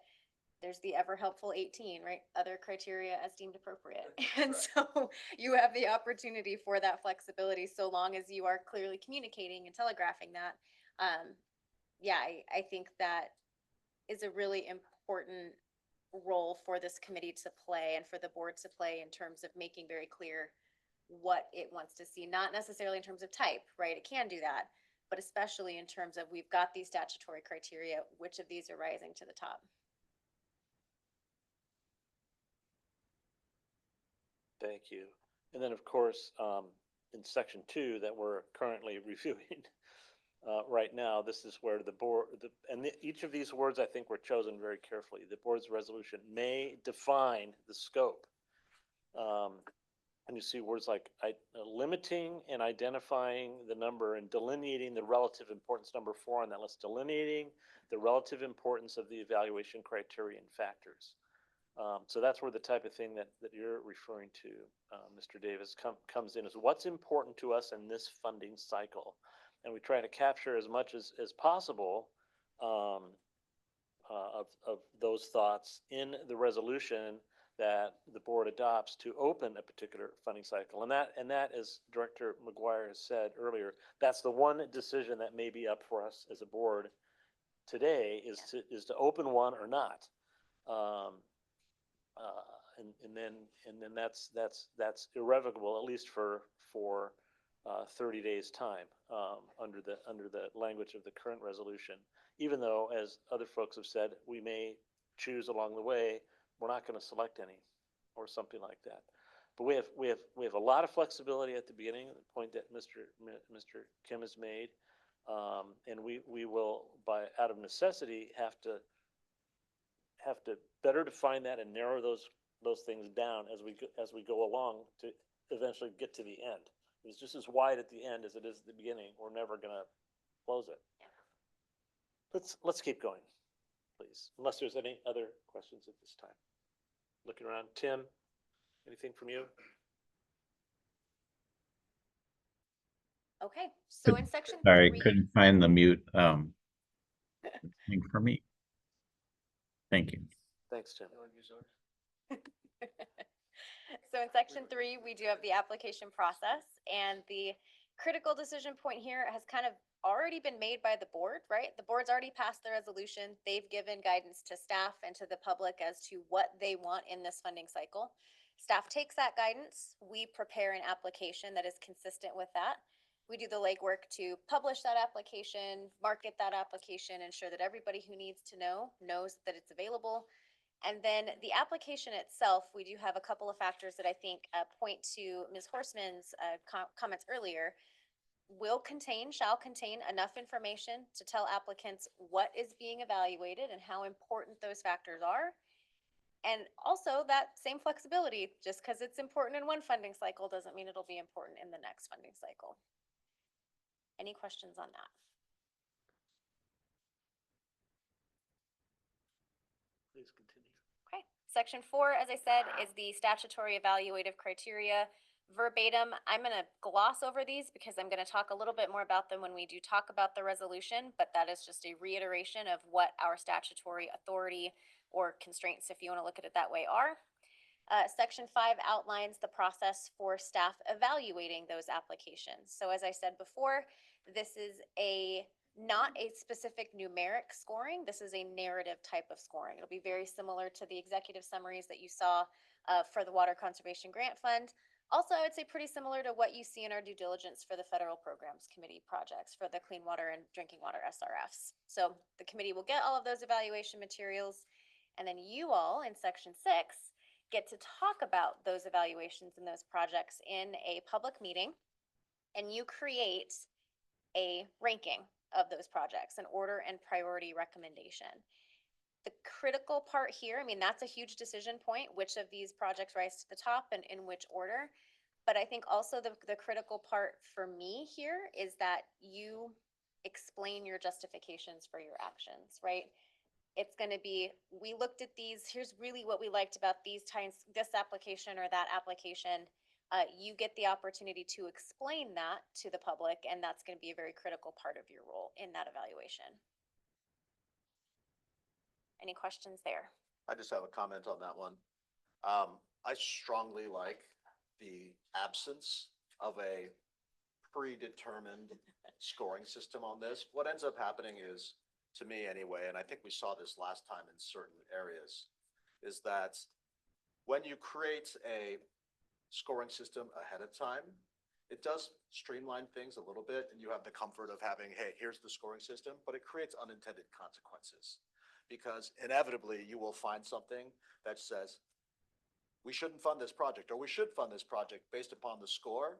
there's the ever helpful 18, right? Other criteria as deemed appropriate. And so you have the opportunity for that flexibility so long as you are clearly communicating and telegraphing that. I think that is a really important role for this committee to play and for the board to play in terms of making very clear what it wants to see, not necessarily in terms of type, right? It can do that, but especially in terms of we've got these statutory criteria, which of these are rising to the top? Thank you. And then, of course, in section 2 that we're currently reviewing right now, this is where the board, each of these words I think were chosen very carefully. The board's resolution may define the scope. And you see words like limiting and identifying the number and delineating the relative importance, number 4 on that list, delineating the relative importance of the evaluation criteria and factors. So that's where the type of thing that you're referring to, Mr. Davis, comes in, is what's important to us in this funding cycle. And we try to capture as much as possible of those thoughts in the resolution that the board adopts to open a particular funding cycle. And that, as Director McGuire has said earlier, that's the one decision that may be up for us as a board today, is to open one or not. And then that's irrevocable, at least for 30 days time, under the language of the current resolution. Even though, as other folks have said, we may choose along the way, we're not going to select any, or something like that. But we have a lot of flexibility at the beginning, the point that Mr. Kim has made, and we will, out of necessity, have to better define that and narrow those things down as we go along to eventually get to the end. It's just as wide at the end as it is at the beginning. We're never going to close it. Let's keep going, please, unless there's any other questions at this time. Looking around, Tim, anything from you? Okay, so in section Sorry, 3. couldn't find the mute thing for me. Thank you. Thanks, Tim. So in section 3, we do have the application process, and the critical decision point here has kind of already been made by the board, right? The board's already passed the resolution. They've given guidance to staff and to the public as to what they want in this funding cycle. Staff takes that guidance. We prepare an application that is consistent with that. We do the legwork to publish that application, market that application, ensure that everybody who needs to know knows that it's available. And then the application itself, we do have a couple of factors that I think point to Ms. Horstman's comments earlier. Shall contain enough information to tell applicants what is being evaluated and how important those factors are. And also that same flexibility, just because it's important in one funding cycle doesn't mean it'll be important in the next funding cycle. Any questions on that? Please continue. Okay, section 4, as I said, is the statutory evaluative criteria. Verbatim, I'm going to gloss over these because I'm going to talk a little bit more about them when we do talk about the resolution, but that is just a reiteration of what our statutory authority or constraints, if you want to look at it that way, are. Section 5 outlines the process for staff evaluating those applications. So as I said before, this is not a specific numeric scoring. This is a narrative type of scoring. It'll be very similar to the executive summaries that you saw for the Water Conservation Grant Fund. Also, I would say pretty similar to what you see in our due diligence for the Federal Programs Committee projects for the Clean Water and Drinking Water SRFs. So the committee will get all of those evaluation materials, and then you all in section 6 get to talk about those evaluations and those projects in a public meeting, and you create a ranking of those projects, an order and priority recommendation. The critical part here, I mean, that's a huge decision point, which of these projects rise to the top and in which order. But I think also the critical part for me here is that you explain your justifications for your actions, right? It's going to be, we looked at these, here's really what we liked about these times, this application or that application. You get the opportunity to explain that to the public, and that's going to be a very critical part of your role in that evaluation. Any questions there? I just have a comment on that one. I strongly like the absence of a predetermined scoring system on this. What ends up happening is, to me anyway, and I think we saw this last time in certain areas, is that when you create a scoring system ahead of time, it does streamline things a little bit, and you have the comfort of having, hey, here's the scoring system, but it creates unintended consequences. Because inevitably you will find something that says, we shouldn't fund this project, or we should fund this project based upon the score,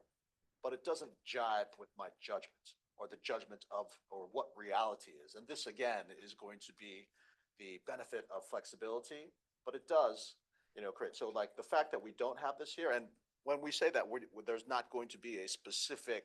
but it doesn't jive with my judgment or the judgment of, or what reality is. And this again is going to be the benefit of flexibility, but it does, create. So like the fact that we don't have this here, and when we say that there's not going to be a specific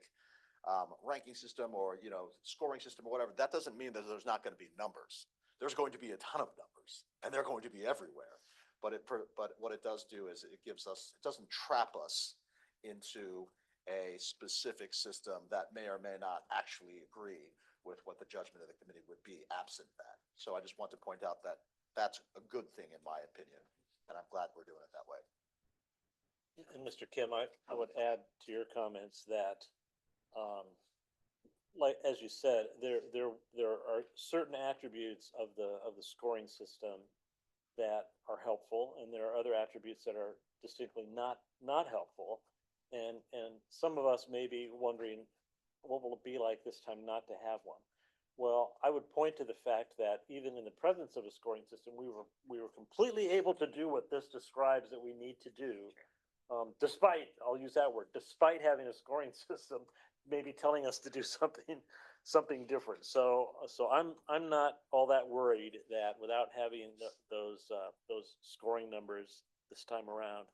ranking system or, scoring system or whatever, that doesn't mean that there's not going to be numbers. There's going to be a ton of numbers, and they're going to be everywhere. but what it does do is it gives us, it doesn't trap us into a specific system that may or may not actually agree with what the judgment of the committee would be absent that. So I just want to point out that that's a good thing in my opinion, and I'm glad we're doing it that way. And Mr. Kim, I would add to your comments that, like, as you said, there are certain attributes of the scoring system that are helpful, and there are other attributes that are distinctly not helpful. And some of us may be wondering, what will it be like this time not to have one? Well, I would point to the fact that even in the presence of a scoring system, we were completely able to do what this describes that we need to do. Despite, I'll use that word, despite having a scoring system, maybe telling us to do something different. So I'm not all that worried that without having those scoring numbers this time around,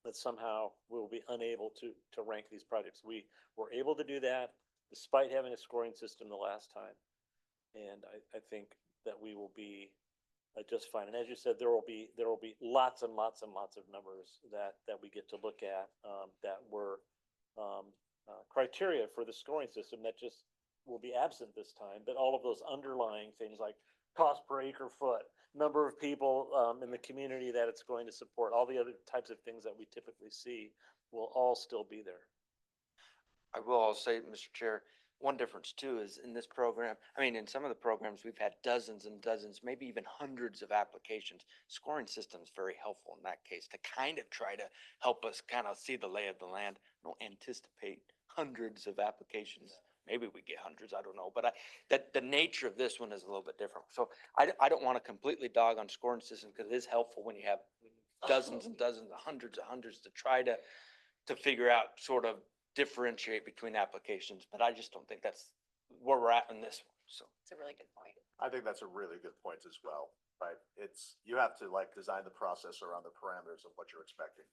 that somehow we'll be unable to rank these projects. We were able to do that despite having a scoring system the last time. And I think that we will be just fine. And as you said, there will be lots and lots and lots of numbers that we get to look at that were criteria for the scoring system that just will be absent this time. But all of those underlying things like cost per acre foot, number of people in the community that it's going to support, all the other types of things that we typically see will all still be there. I will also say, Mr. Chair, one difference too is in this program, I mean, in some of the programs, we've had dozens and dozens, maybe even hundreds of applications. Scoring system is very helpful in that case to kind of try to help us kind of see the lay of the land. Don't anticipate hundreds of applications. Maybe we get hundreds, I don't know, but that the nature of this one is a little bit different. So I don't want to completely dog on scoring system because it is helpful when you have dozens and dozens, hundreds to try to figure out, sort of differentiate between applications, but I just don't think that's where we're at in this one, so. It's a really good point. I think that's a really good point as well, right? You have to like design the process around the parameters of what you're expecting.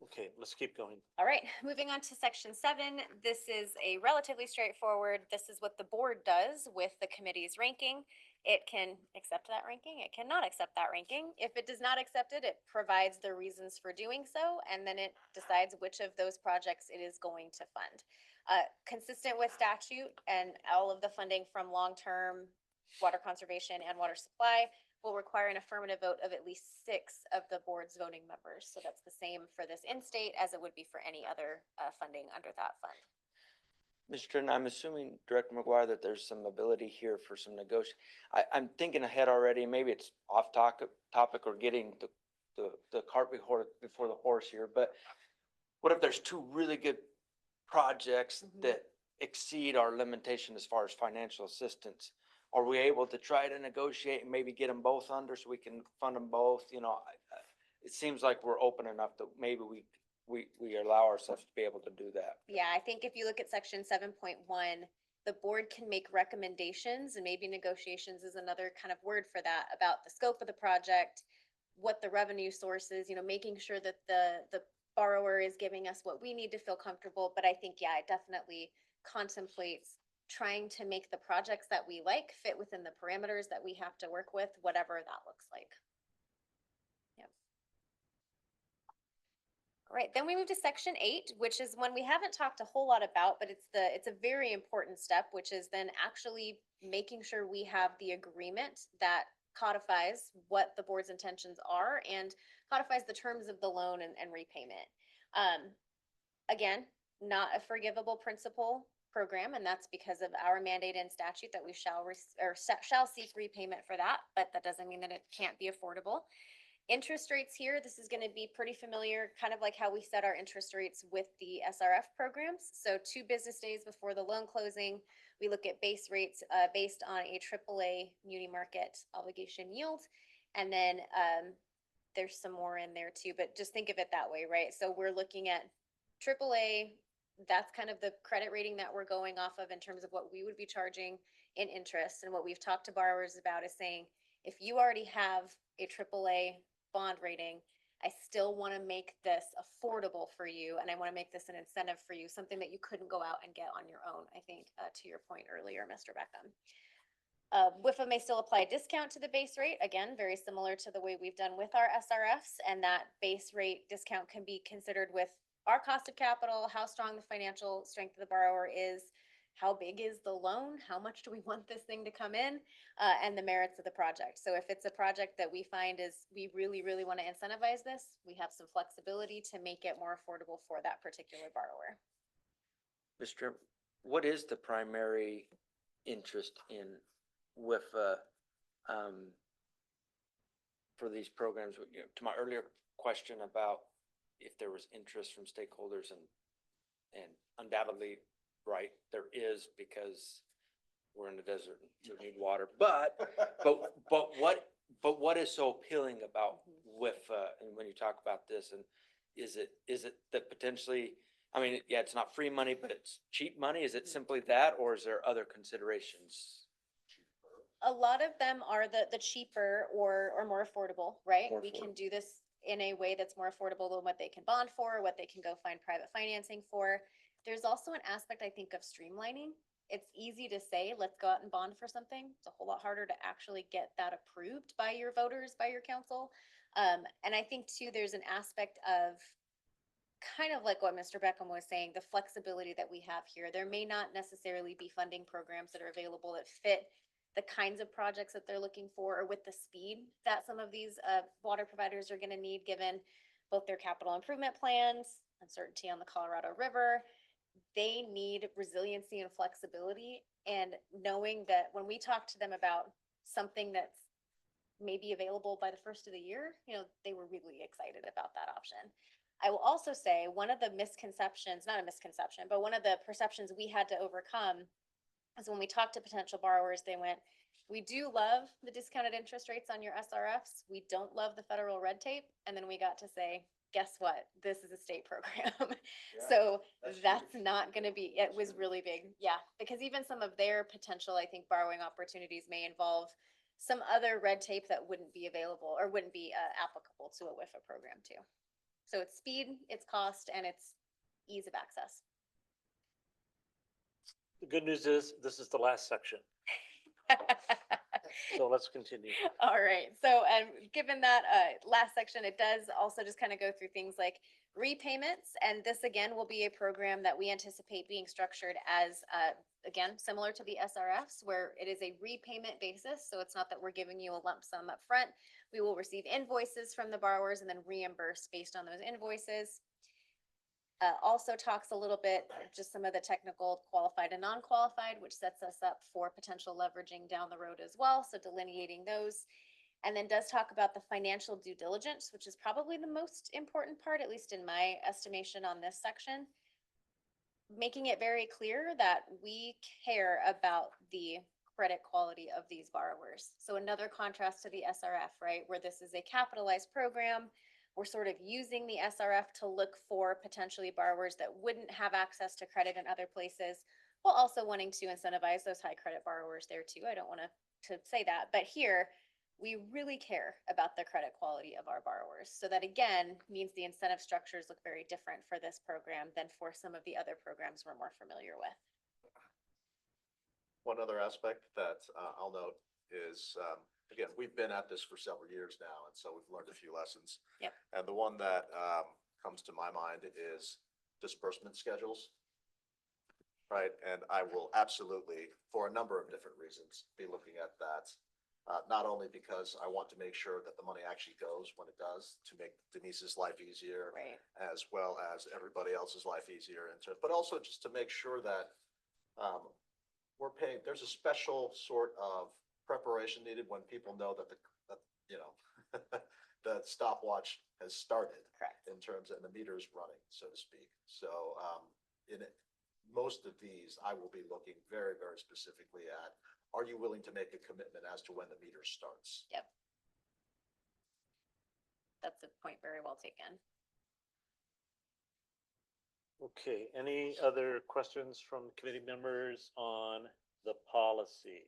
Okay, let's keep going. All right, moving on to section 7. This is a relatively straightforward, this is what the board does with the committee's ranking. It can accept that ranking, it cannot accept that ranking. If it does not accept it, it provides the reasons for doing so, and then it decides which of those projects it is going to fund. Consistent with statute and all of the funding from long-term water conservation and water supply will require an affirmative vote of at least 6 of the board's voting members. So that's the same for this in-state as it would be for any other funding under that fund. Mr. Trenton, I'm assuming, Director McGuire, that there's some ability here for some negotiation. I'm thinking ahead already, maybe it's off topic or getting the cart before the horse here, but what if there's 2 really good projects that exceed our limitation as far as financial assistance? Are we able to try to negotiate and maybe get them both under so we can fund them both? You know, it seems like we're open enough that maybe we allow ourselves to be able to do that. Yeah, I think if you look at section 7.1, the board can make recommendations, and maybe negotiations is another kind of word for that, about the scope of the project, what the revenue source is, you know, making sure that the borrower is giving us what we need to feel comfortable. But I think, yeah, it definitely contemplates trying to make the projects that we like fit within the parameters that we have to work with, whatever that looks like. Yep. All right, then we move to section 8, which is one we haven't talked a whole lot about, but it's a very important step, which is then actually making sure we have the agreement that codifies what the board's intentions are and codifies the terms of the loan and repayment. Again, not a forgivable principal program, and that's because of our mandate in statute that we shall seek repayment for that, but that doesn't mean that it can't be affordable. Interest rates here, this is going to be pretty familiar, kind of like how we set our interest rates with the SRF programs. So 2 business days before the loan closing, we look at base rates based on a AAA muni market obligation yield. And then there's some more in there too, but just think of it that way, right? So we're looking at AAA, that's kind of the credit rating that we're going off of in terms of what we would be charging in interest. And what we've talked to borrowers about is saying, if you already have a AAA bond rating, I still want to make this affordable for you, and I want to make this an incentive for you, something that you couldn't go out and get on your own, I think, to your point earlier, Mr. Beckham. WIFA may still apply a discount to the base rate, again, very similar to the way we've done with our SRFs, and that base rate discount can be considered with our cost of capital, how strong the financial strength of the borrower is, how big is the loan, how much do we want this thing to come in, and the merits of the project. So if it's a project that we find is, we really, really want to incentivize this, we have some flexibility to make it more affordable for that particular borrower. Mr. What is the primary interest in WIFA for these programs? You know, to my earlier question about if there was interest from stakeholders, and undoubtedly, right, there is, because we're in the desert and we need water. But what is so appealing about WIFA? And when you talk about this, and is it that potentially, I mean, yeah, it's not free money, but it's cheap money? Is it simply that, or is there other considerations? A lot of them are the cheaper or more affordable, right? More We can affordable. do this in a way that's more affordable than what they can bond for, what they can go find private financing for. There's also an aspect, I think, of streamlining. It's easy to say, let's go out and bond for something. It's a whole lot harder to actually get that approved by your voters, by your council. And I think too, there's an aspect of kind of like what Mr. Beckham was saying, the flexibility that we have here. There may not necessarily be funding programs that are available that fit the kinds of projects that they're looking for, or with the speed that some of these water providers are going to need, given both their capital improvement plans, uncertainty on the Colorado River. They need resiliency and flexibility, and knowing that when we talk to them about something that's maybe available by the first of the year, you know, they were really excited about that option. I will also say one of the misconceptions, not a misconception, but one of the perceptions we had to overcome is when we talked to potential borrowers, they went, we do love the discounted interest rates on your SRFs. We don't love the federal red tape. And then we got to say, guess what? This is a state program. So that's not going to be, it was really big. Yeah. Because even some of their potential, I think, borrowing opportunities may involve some other red tape that wouldn't be available or wouldn't be applicable to a WIFA program too. So it's speed, it's cost, and it's ease of access. The good news is, this is the last section, so let's continue. All right. So, given that last section, it does also just kind of go through things like repayments. And this again will be a program that we anticipate being structured as, again, similar to the SRFs, where it is a repayment basis. So it's not that we're giving you a lump sum up front. We will receive invoices from the borrowers and then reimburse based on those invoices. Also talks a little bit, just some of the technical qualified and non-qualified, which sets us up for potential leveraging down the road as well. So delineating those. And then does talk about the financial due diligence, which is probably the most important part, at least in my estimation on this section. Making it very clear that we care about the credit quality of these borrowers. So another contrast to the SRF, right, where this is a capitalized program. We're sort of using the SRF to look for potentially borrowers that wouldn't have access to credit in other places, while also wanting to incentivize those high credit borrowers there too. I don't want to say that, but here we really care about the credit quality of our borrowers. So that again means the incentive structures look very different for this program than for some of the other programs we're more familiar with. One other aspect that I'll note is, again, we've been at this for several years now, and so we've learned a few lessons. Yep. And the one that comes to my mind is disbursement schedules. Right, and I will absolutely, for a number of different reasons, be looking at that. Not only because I want to make sure that the money actually goes when it does, to make Denise's life easier, Right. as well as everybody else's life easier, but also just to make sure that we're paying, there's a special sort of preparation needed when people know that the stopwatch has started. Correct. In terms, and the meter's running, so to speak. So in most of these, I will be looking very, very specifically at, are you willing to make a commitment as to when the meter starts? Yep. That's a point very well taken. Okay, any other questions from committee members on the policy?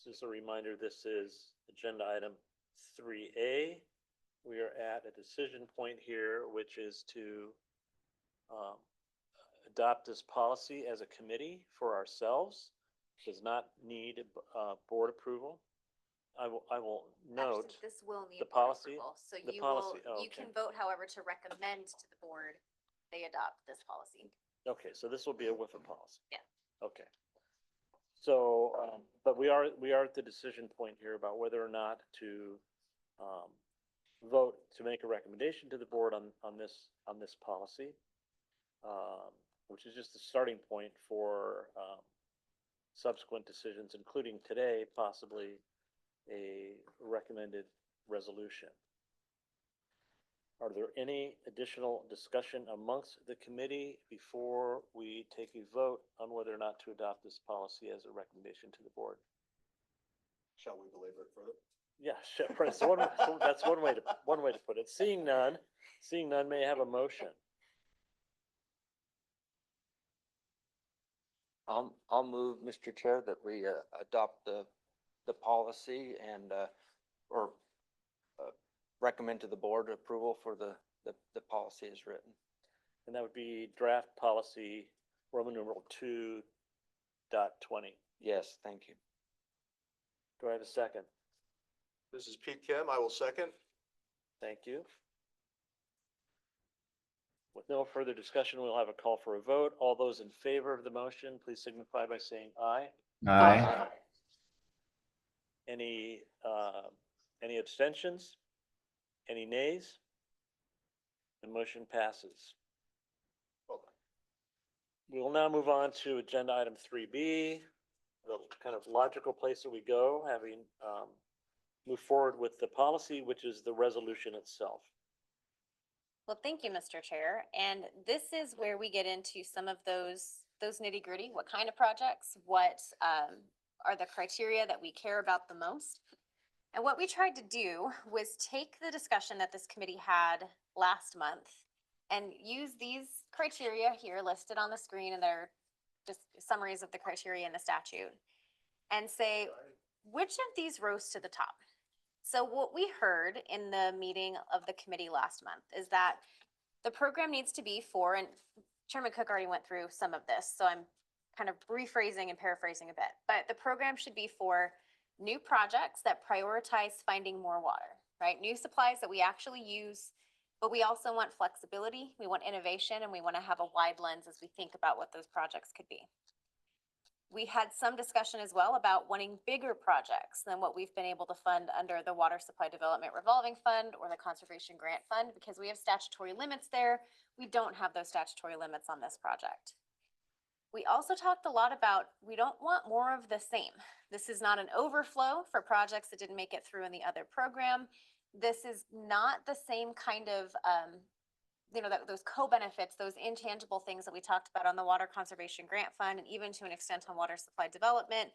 Just a reminder, this is agenda item 3A. We are at a decision point here, which is to adopt this policy as a committee for ourselves. does not need, board approval. I will note, Actually, this will need the board policy? approval. So The you will, policy, oh, you okay. can vote however to recommend to the board they adopt this policy. Okay, so this will be a WIFA policy. Yeah. Okay. So, but we are at the decision point here about whether or not to, vote to make a recommendation to the board on this policy. Which is just the starting point for, subsequent decisions, including today, possibly a recommended resolution. Are there any additional discussion amongst the committee before we take a vote on whether or not to adopt this policy as a recommendation to the board? Shall we belabor it further? Yeah, sure. So that's one way to put it. Seeing none, may I have a motion? I'll move, Mr. Chair, that we adopt the policy and, or recommend to the board approval for the policy as written. And that would be draft policy Roman numeral 2.20. Yes, thank you. Do I have a second? This is Pete Kim. I will second. Thank you. With no further discussion, we'll have a call for a vote. All those in favor of the motion, please signify by saying aye. Aye. Any abstentions? Any nays? The motion passes. Well done. We will now move on to agenda item 3B, the kind of logical place that we go, having moved forward with the policy, which is the resolution itself. Well, thank you, Mr. Chair. And this is where we get into some of those nitty gritty. What kind of projects? What are the criteria that we care about the most? And what we tried to do was take the discussion that this committee had last month and use these criteria here listed on the screen, and they're just summaries of the criteria in the statute, and say, which of these rose to the top? So what we heard in the meeting of the committee last month is that the program needs to be for, and Chairman Cook already went through some of this, so I'm kind of rephrasing and paraphrasing a bit, but the program should be for new projects that prioritize finding more water, right? New supplies that we actually use, but we also want flexibility, we want innovation, and we want to have a wide lens as we think about what those projects could be. We had some discussion as well about wanting bigger projects than what we've been able to fund under the Water Supply Development Revolving Fund or the Conservation Grant Fund, because we have statutory limits there. We don't have those statutory limits on this project. We also talked a lot about, we don't want more of the same. This is not an overflow for projects that didn't make it through in the other program. This is not the same kind of, those co-benefits, those intangible things that we talked about on the Water Conservation Grant Fund, and even to an extent on water supply development.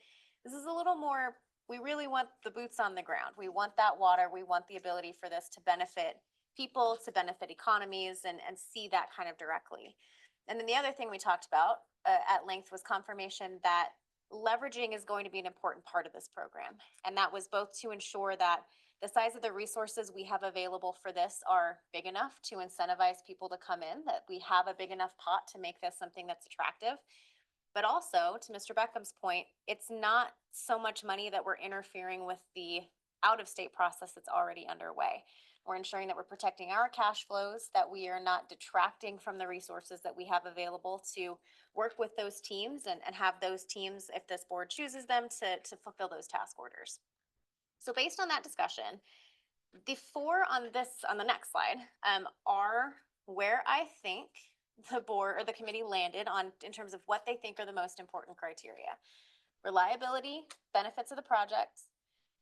This is a little more, we really want the boots on the ground. We want that water. We want the ability for this to benefit people, to benefit economies, and see that kind of directly. And then the other thing we talked about at length was confirmation that leveraging is going to be an important part of this program. And that was both to ensure that the size of the resources we have available for this are big enough to incentivize people to come in, that we have a big enough pot to make this something that's attractive. But also, to Mr. Beckham's point, it's not so much money that we're interfering with the out-of-state process that's already underway. We're ensuring that we're protecting our cash flows, that we are not detracting from the resources that we have available to work with those teams and have those teams, if this board chooses them, to fulfill those task orders. So based on that discussion, the four on the next slide are where I think the board or the committee landed on in terms of what they think are the most important criteria. Reliability, benefits of the project,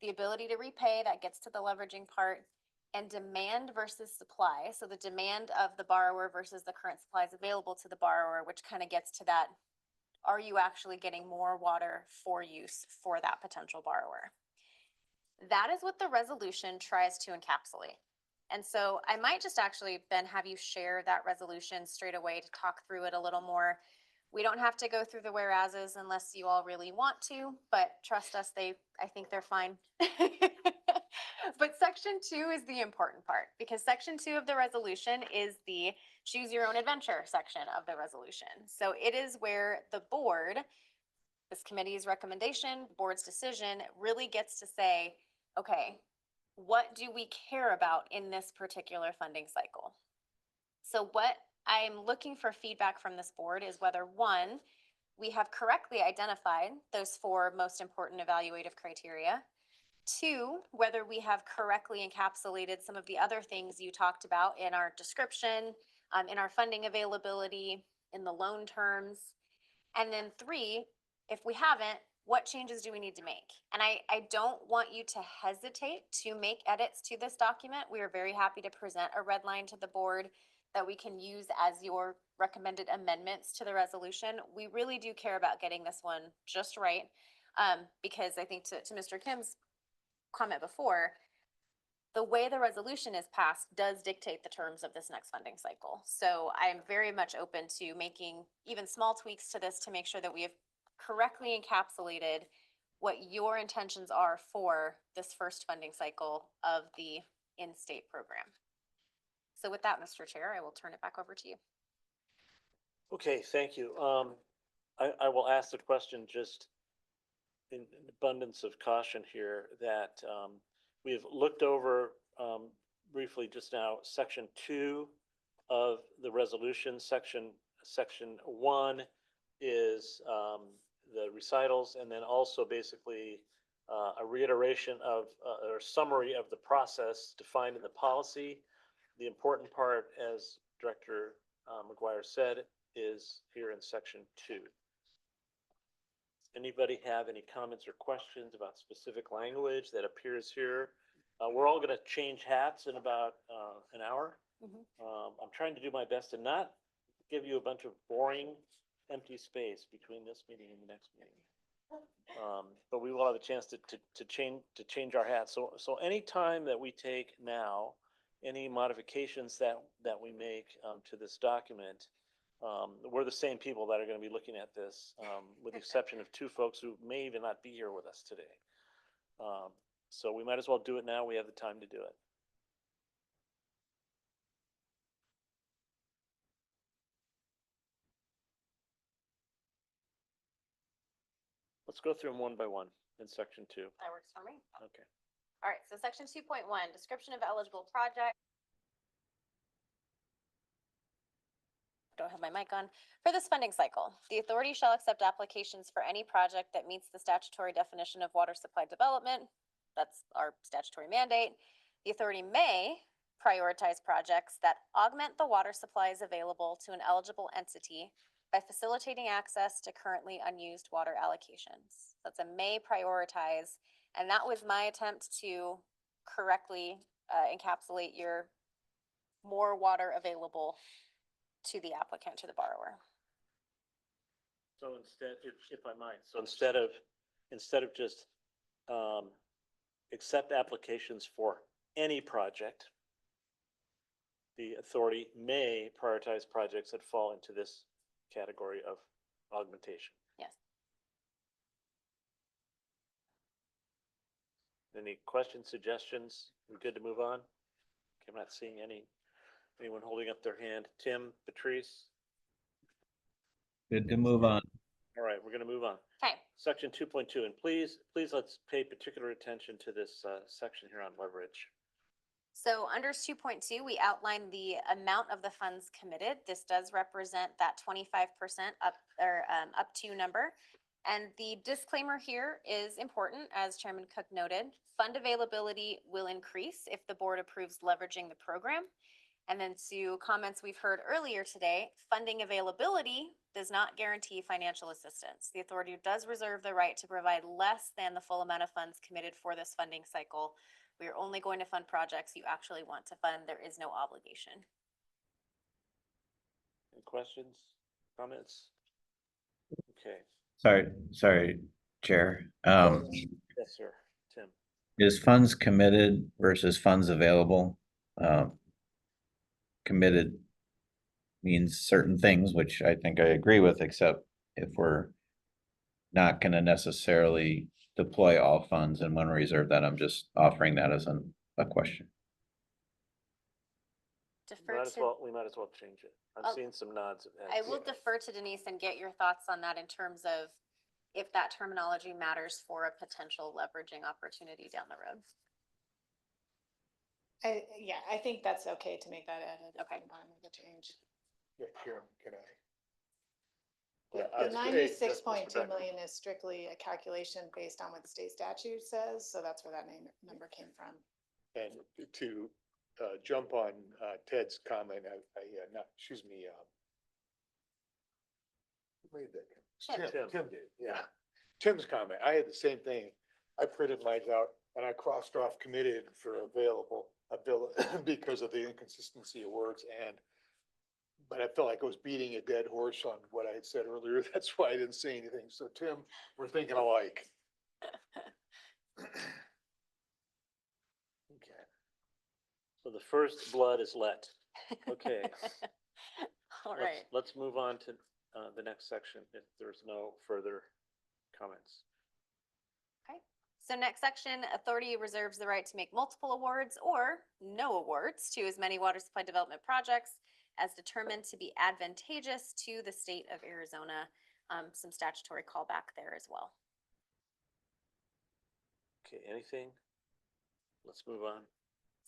the ability to repay, that gets to the leveraging part, and demand versus supply. So the demand of the borrower versus the current supplies available to the borrower, which kind of gets to that, are you actually getting more water for use for that potential borrower? That is what the resolution tries to encapsulate. And so I might just actually, Ben, have you share that resolution straight away to talk through it a little more. We don't have to go through the whereases unless you all really want to, but trust us, I think they're fine. But section 2 is the important part, because section 2 of the resolution is the choose your own adventure section of the resolution. So it is where the board This committee's recommendation, board's decision really gets to say, okay, what do we care about in this particular funding cycle? So what I'm looking for feedback from this board is whether, one, we have correctly identified those 4 most important evaluative criteria. 2, whether we have correctly encapsulated some of the other things you talked about in our description, in our funding availability, in the loan terms. And then 3, if we haven't, what changes do we need to make? And I don't want you to hesitate to make edits to this document. We are very happy to present a red line to the board that we can use as your recommended amendments to the resolution. We really do care about getting this one just right. Because I think to Mr. Kim's comment before, the way the resolution is passed does dictate the terms of this next funding cycle. So I am very much open to making even small tweaks to this to make sure that we have correctly encapsulated what your intentions are for this first funding cycle of the in-state program. So with that, Mr. Chair, I will turn it back over to you. Okay, thank you. I will ask the question just in abundance of caution here that we have looked over briefly just now, section 2 of the resolution. Section 1 is the recitals, and then also basically a reiteration of or summary of the process defined in the policy. The important part, as Director McGuire said, is here in section 2. Anybody have any comments or questions about specific language that appears here? We're all going to change hats in about an hour. I'm trying to do my best to not give you a bunch of boring, empty space between this meeting and the next meeting. But we will have a chance to change our hats. So any time that we take now, any modifications that we make to this document, we're the same people that are going to be looking at this, with the exception of 2 folks who may even not be here with us today. So we might as well do it now. We have the time to do it. Let's go through them one by one in section 2. That works for me. Okay. All right, so section 2.1, description of eligible project. Don't have my mic on. For this funding cycle, the authority shall accept applications for any project that meets the statutory definition of water supply development. That's our statutory mandate. The authority may prioritize projects that augment the water supplies available to an eligible entity by facilitating access to currently unused water allocations. That's a may prioritize, and that was my attempt to correctly encapsulate your more water available to the applicant, to the borrower. So instead, if I might, so instead of just accept applications for any project, the authority may prioritize projects that fall into this category of augmentation. Yes. Any questions, suggestions? We're good to move on? Okay, I'm not seeing anyone holding up their hand. Tim, Patrice? Good to move on. All right, we're going to move on. Okay. Section 2.2, and please let's pay particular attention to this section here on leverage. So under 2.2, we outline the amount of the funds committed. This does represent that 25% up to number. And the disclaimer here is important, as Chairman Cook noted. Fund availability will increase if the board approves leveraging the program. And then to comments we've heard earlier today, funding availability does not guarantee financial assistance. The authority does reserve the right to provide less than the full amount of funds committed for this funding cycle. We are only going to fund projects you actually want to fund. There is no obligation. Any questions, comments? Okay. Sorry, Chair. Yes, sir. Tim. Is funds committed versus funds available? Committed means certain things, which I think I agree with, except if we're not going to necessarily deploy all funds and want to reserve that, I'm just offering that as a question. We might as well change it. I'm seeing some nods. I will defer to Denise and get your thoughts on that in terms of if that terminology matters for a potential leveraging opportunity down the road. Yeah, I think that's okay to make that edit. Okay. I'm fine with the change. Yeah, here, can I? The Yeah, the that's great. 96.2 million is strictly a calculation based on what the state statute says, so that's where that number came from. And to jump on Ted's comment, not, excuse me, who made that? Tim did, yeah. Tim's comment, I had the same thing. I printed mine out and I crossed off committed for available because of the inconsistency of words but I felt like I was beating a dead horse on what I had said earlier. That's why I didn't say anything. So Tim, we're thinking alike. Okay. So the first blood is let. Okay. All Let's- right. Let's move on to the next section if there's no further comments. So next section, authority reserves the right to make multiple awards or no awards to as many water supply development projects as determined to be advantageous to the state of Arizona. Some statutory callback there as well. Okay, anything? Let's move on.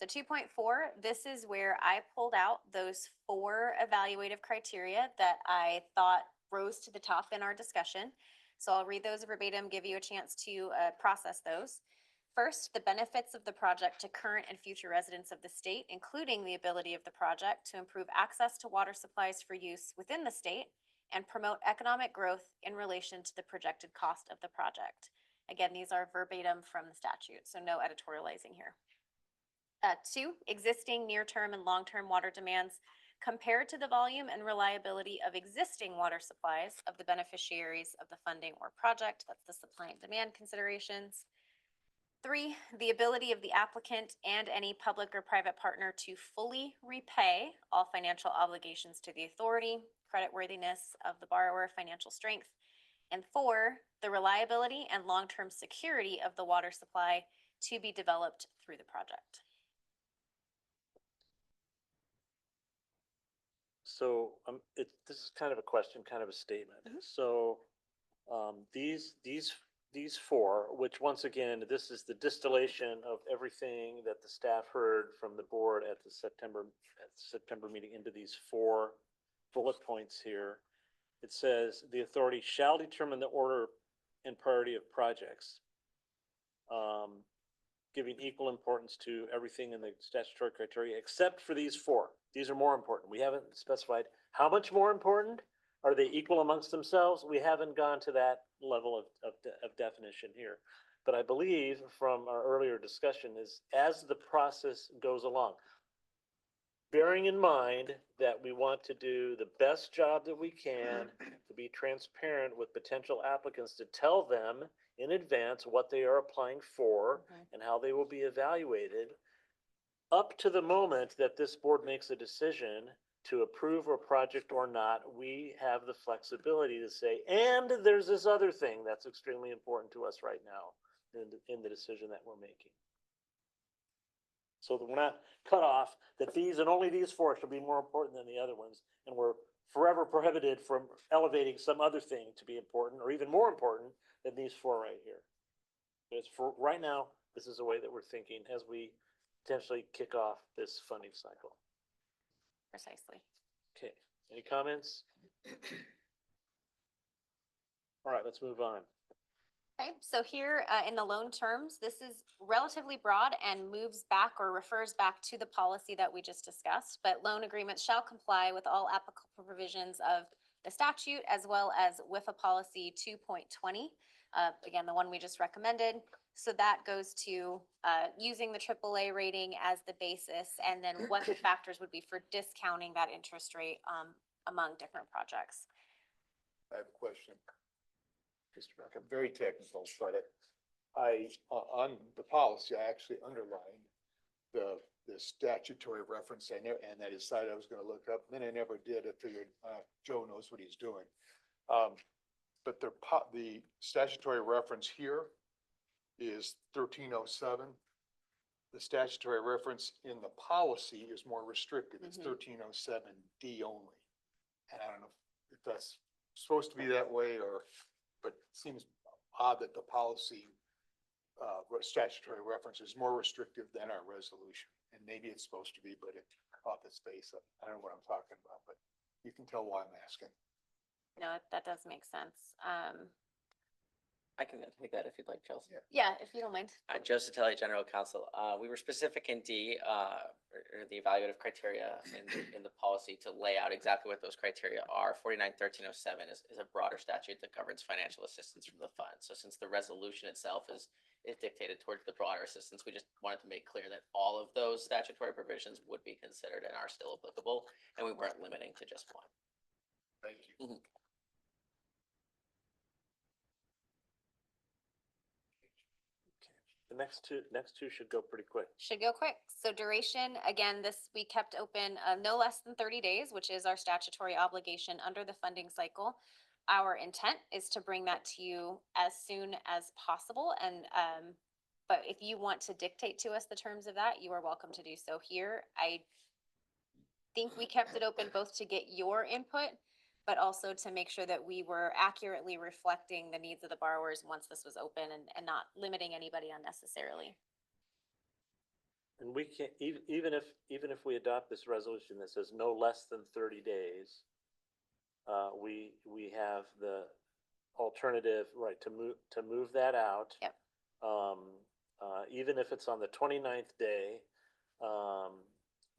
So 2.4, this is where I pulled out those 4 evaluative criteria that I thought rose to the top in our discussion. So I'll read those verbatim, give you a chance to process those. First, the benefits of the project to current and future residents of the state, including the ability of the project to improve access to water supplies for use within the state and promote economic growth in relation to the projected cost of the project. Again, these are verbatim from the statute, so no editorializing here. 2, existing near-term and long-term water demands compared to the volume and reliability of existing water supplies of the beneficiaries of the funding or project. That's the supply and demand considerations. 3, the ability of the applicant and any public or private partner to fully repay all financial obligations to the authority, creditworthiness of the borrower, financial strength. And 4, the reliability and long-term security of the water supply to be developed through the project. So this is kind of a question, kind of a statement. So these 4, which once again, this is the distillation of everything that the staff heard from the board at the September meeting into these 4 bullet points here. It says the authority shall determine the order and priority of projects, giving equal importance to everything in the statutory criteria, except for these 4. These are more important. We haven't specified how much more important. Are they equal amongst themselves? We haven't gone to that level of definition here. But I believe from our earlier discussion is as the process goes along, bearing in mind that we want to do the best job that we can to be transparent with potential applicants, to tell them in advance what they are applying for and how they will be evaluated, up to the moment that this board makes a decision to approve a project or not, we have the flexibility to say, and there's this other thing that's extremely important to us right now in the decision that we're making. So that we're not cut off that these and only these 4 should be more important than the other ones, and we're forever prohibited from elevating some other thing to be important or even more important than these 4 right here. It's for right now, this is the way that we're thinking as we potentially kick off this funding cycle. Precisely. Okay, any comments? All right, let's move on. Okay, so here in the loan terms, this is relatively broad and moves back or refers back to the policy that we just discussed, but loan agreements shall comply with all applicable provisions of the statute as well as WIFA policy 2.20. Again, the one we just recommended. So that goes to using the AAA rating as the basis, and then what the factors would be for discounting that interest rate among different projects. I have a question. Mr. Beck, I'm very technical, but on the policy, I actually underlined the statutory reference and I decided I was gonna look up, and then I never did. I figured Joe knows what he's doing. But the statutory reference here is 1307. The statutory reference in the policy is more restricted. It's 1307D only. And I don't know if that's supposed to be that way or but it seems odd that the policy statutory reference is more restrictive than our resolution. And maybe it's supposed to be, but it caught the space. I don't know what I'm talking about, but you can tell why I'm asking. No, that does make sense. I can take that if you'd like, Chelsea. Yeah, if you don't mind. Joe Satelli, General Counsel. We were specific in D, or the evaluative criteria in the policy to lay out exactly what those criteria are. 49-1307 is a broader statute that governs financial assistance from the fund. So since the resolution itself is dictated towards the broader assistance, we just wanted to make clear that all of those statutory provisions would be considered and are still applicable, and we weren't limiting to just one. Thank you. The next two should go pretty quick. Should go quick. So duration, again, this we kept open no less than 30 days, which is our statutory obligation under the funding cycle. Our intent is to bring that to you as soon as possible. And but if you want to dictate to us the terms of that, you are welcome to do so here. I think we kept it open both to get your input, but also to make sure that we were accurately reflecting the needs of the borrowers once this was open and not limiting anybody unnecessarily. And we can't, even if we adopt this resolution that says no less than 30 days, we have the alternative, right, to move that out. Yep. Even if it's on the 29th day,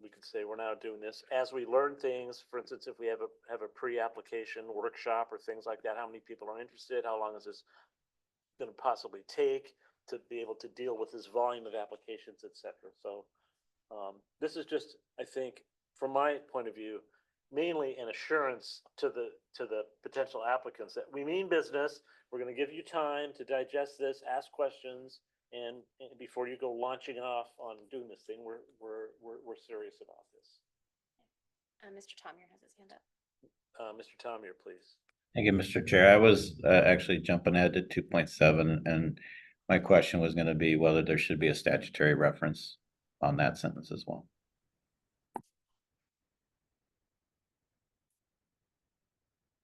we could say we're now doing this as we learn things. For instance, if we have a pre-application workshop or things like that, how many people are interested? How long is this going to possibly take to be able to deal with this volume of applications, et cetera? So this is just, I think, from my point of view, mainly an assurance to the potential applicants that we mean business. We're going to give you time to digest this, ask questions, and before you go launching off on doing this thing, we're serious about this. Mr. Tomier has his hand up. Mr. Tomier, please. Thank you, Mr. Chair. I was actually jumping ahead to 2.7, and my question was going to be whether there should be a statutory reference on that sentence as well.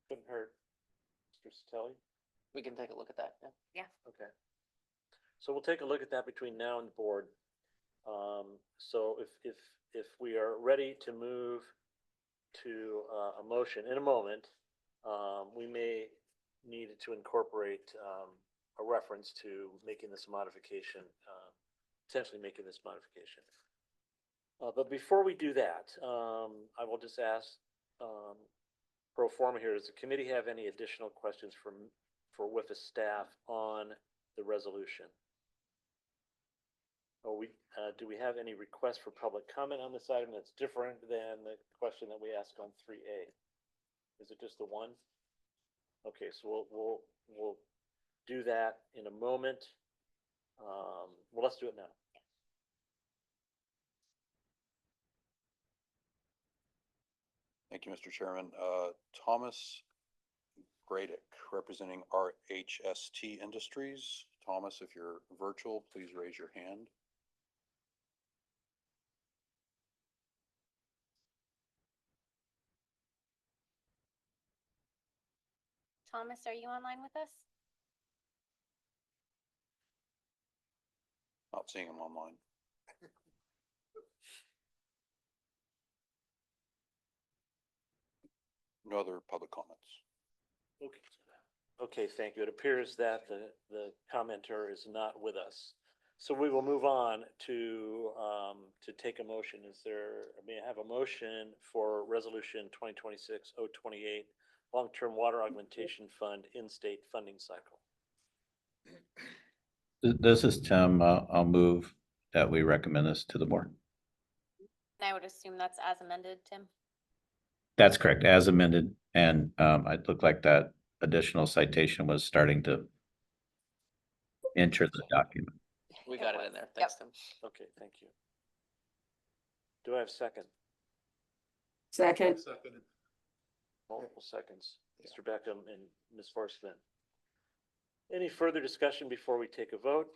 Couldn't hurt. Mr. Satelli? We can take a look at that. Yeah. Okay. So we'll take a look at that between now and the board. So if we are ready to move to a motion in a moment, we may need to incorporate a reference to making this modification, potentially making this modification. But before we do that, I will just ask pro forma here, does the committee have any additional questions for WIFA staff on the resolution? Do we have any requests for public comment on this item that's different than the question that we asked on 3A? Is it just the one? Okay, so we'll do that in a moment. Well, let's do it now. Thank you, Mr. Chairman. Thomas Gradick, representing RHST Industries. Thomas, if you're virtual, please raise your hand. Thomas, are you online with us? Not seeing him online. No other public comments. Okay. Okay, thank you. It appears that the commenter is not with us. So we will move on to take a motion. May I have a motion for resolution 2026-028, long-term water augmentation fund in-state funding cycle? This is Tim. I'll move that we recommend this to the board. I would assume that's as amended, Tim. That's correct, as amended. And it looked like that additional citation was starting to enter the document. We got it in there. Thanks, Tim. Okay, thank you. Do I have a second? Second. Multiple seconds. Mr. Beckham and Ms. Forsman. Any further discussion before we take a vote?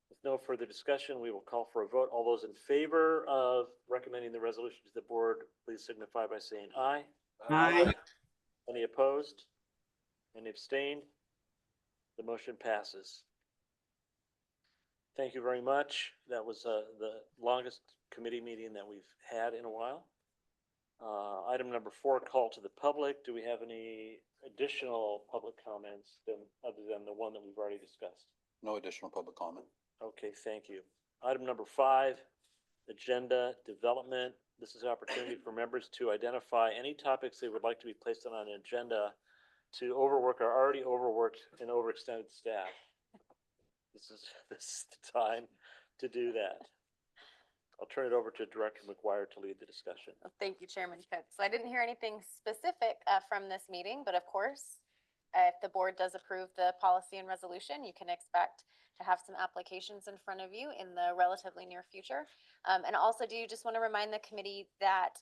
With no further discussion, we will call for a vote. All those in favor of recommending the resolution to the board, please signify by saying aye. Aye. Any opposed? Any abstained? The motion passes. Thank you very much. That was the longest committee meeting that we've had in a while. Item number 4, call to the public. Do we have any additional public comments other than the one that we've already discussed? No additional public comment. Okay, thank you. Item number 5, agenda development. This is an opportunity for members to identify any topics they would like to be placed on an agenda to overwork our already overworked and overextended staff. This is the time to do that. I'll turn it over to Director McGuire to lead the discussion. Well, thank you, Chairman Cook. So I didn't hear anything specific from this meeting, but of course, if the board does approve the policy and resolution, you can expect to have some applications in front of you in the relatively near future. And also, do you just want to remind the committee that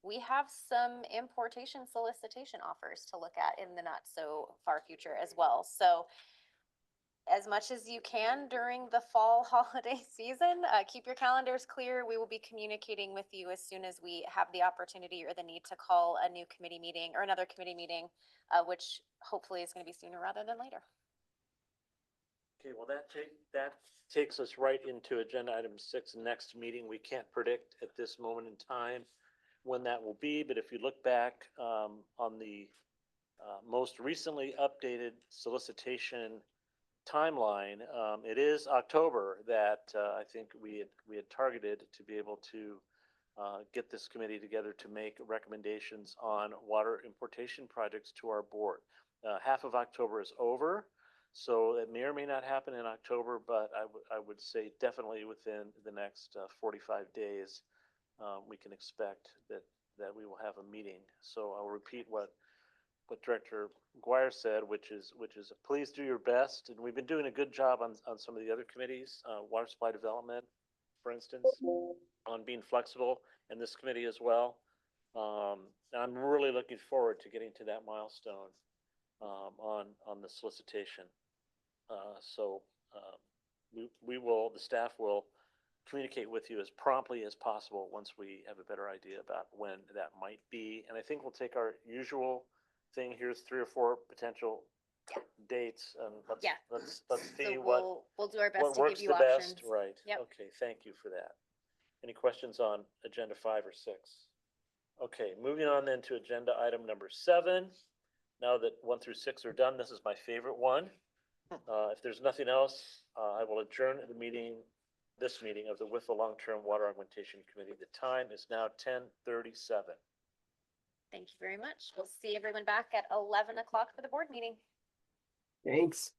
we have some importation solicitation offers to look at in the not so far future as well. So as much as you can during the fall holiday season, keep your calendars clear. We will be communicating with you as soon as we have the opportunity or the need to call a new committee meeting or another committee meeting, which hopefully is going to be sooner rather than later. Okay, well, that takes us right into agenda item 6, next meeting. We can't predict at this moment in time when that will be, but if you look back on the most recently updated solicitation timeline, it is October that I think we had targeted to be able to get this committee together to make recommendations on water importation projects to our board. Half of October is over, so it may or may not happen in October, but I would say definitely within the next 45 days, we can expect that we will have a meeting. So I'll repeat what Director McGuire said, which is please do your best. And we've been doing a good job on some of the other committees, water supply development, for instance, on being flexible, and this committee as well. And I'm really looking forward to getting to that milestone on the solicitation. The staff will communicate with you as promptly as possible once we have a better idea about when that might be. And I think we'll take our usual thing. Here's 3 or 4 potential dates, and let's see So we'll do our best what to works give you the options. best. Right. Yep. Okay. Thank you for that. Any questions on agenda 5 or 6? Okay. Moving on then to agenda item number 7. Now that 1 through 6 are done, this is my favorite one. If there's nothing else, I will adjourn this meeting of the WIFA Long-Term Water Augmentation Committee. The time is now 10:37. Thank you very much. We'll see everyone back at 11 o'clock for the board meeting. Thanks.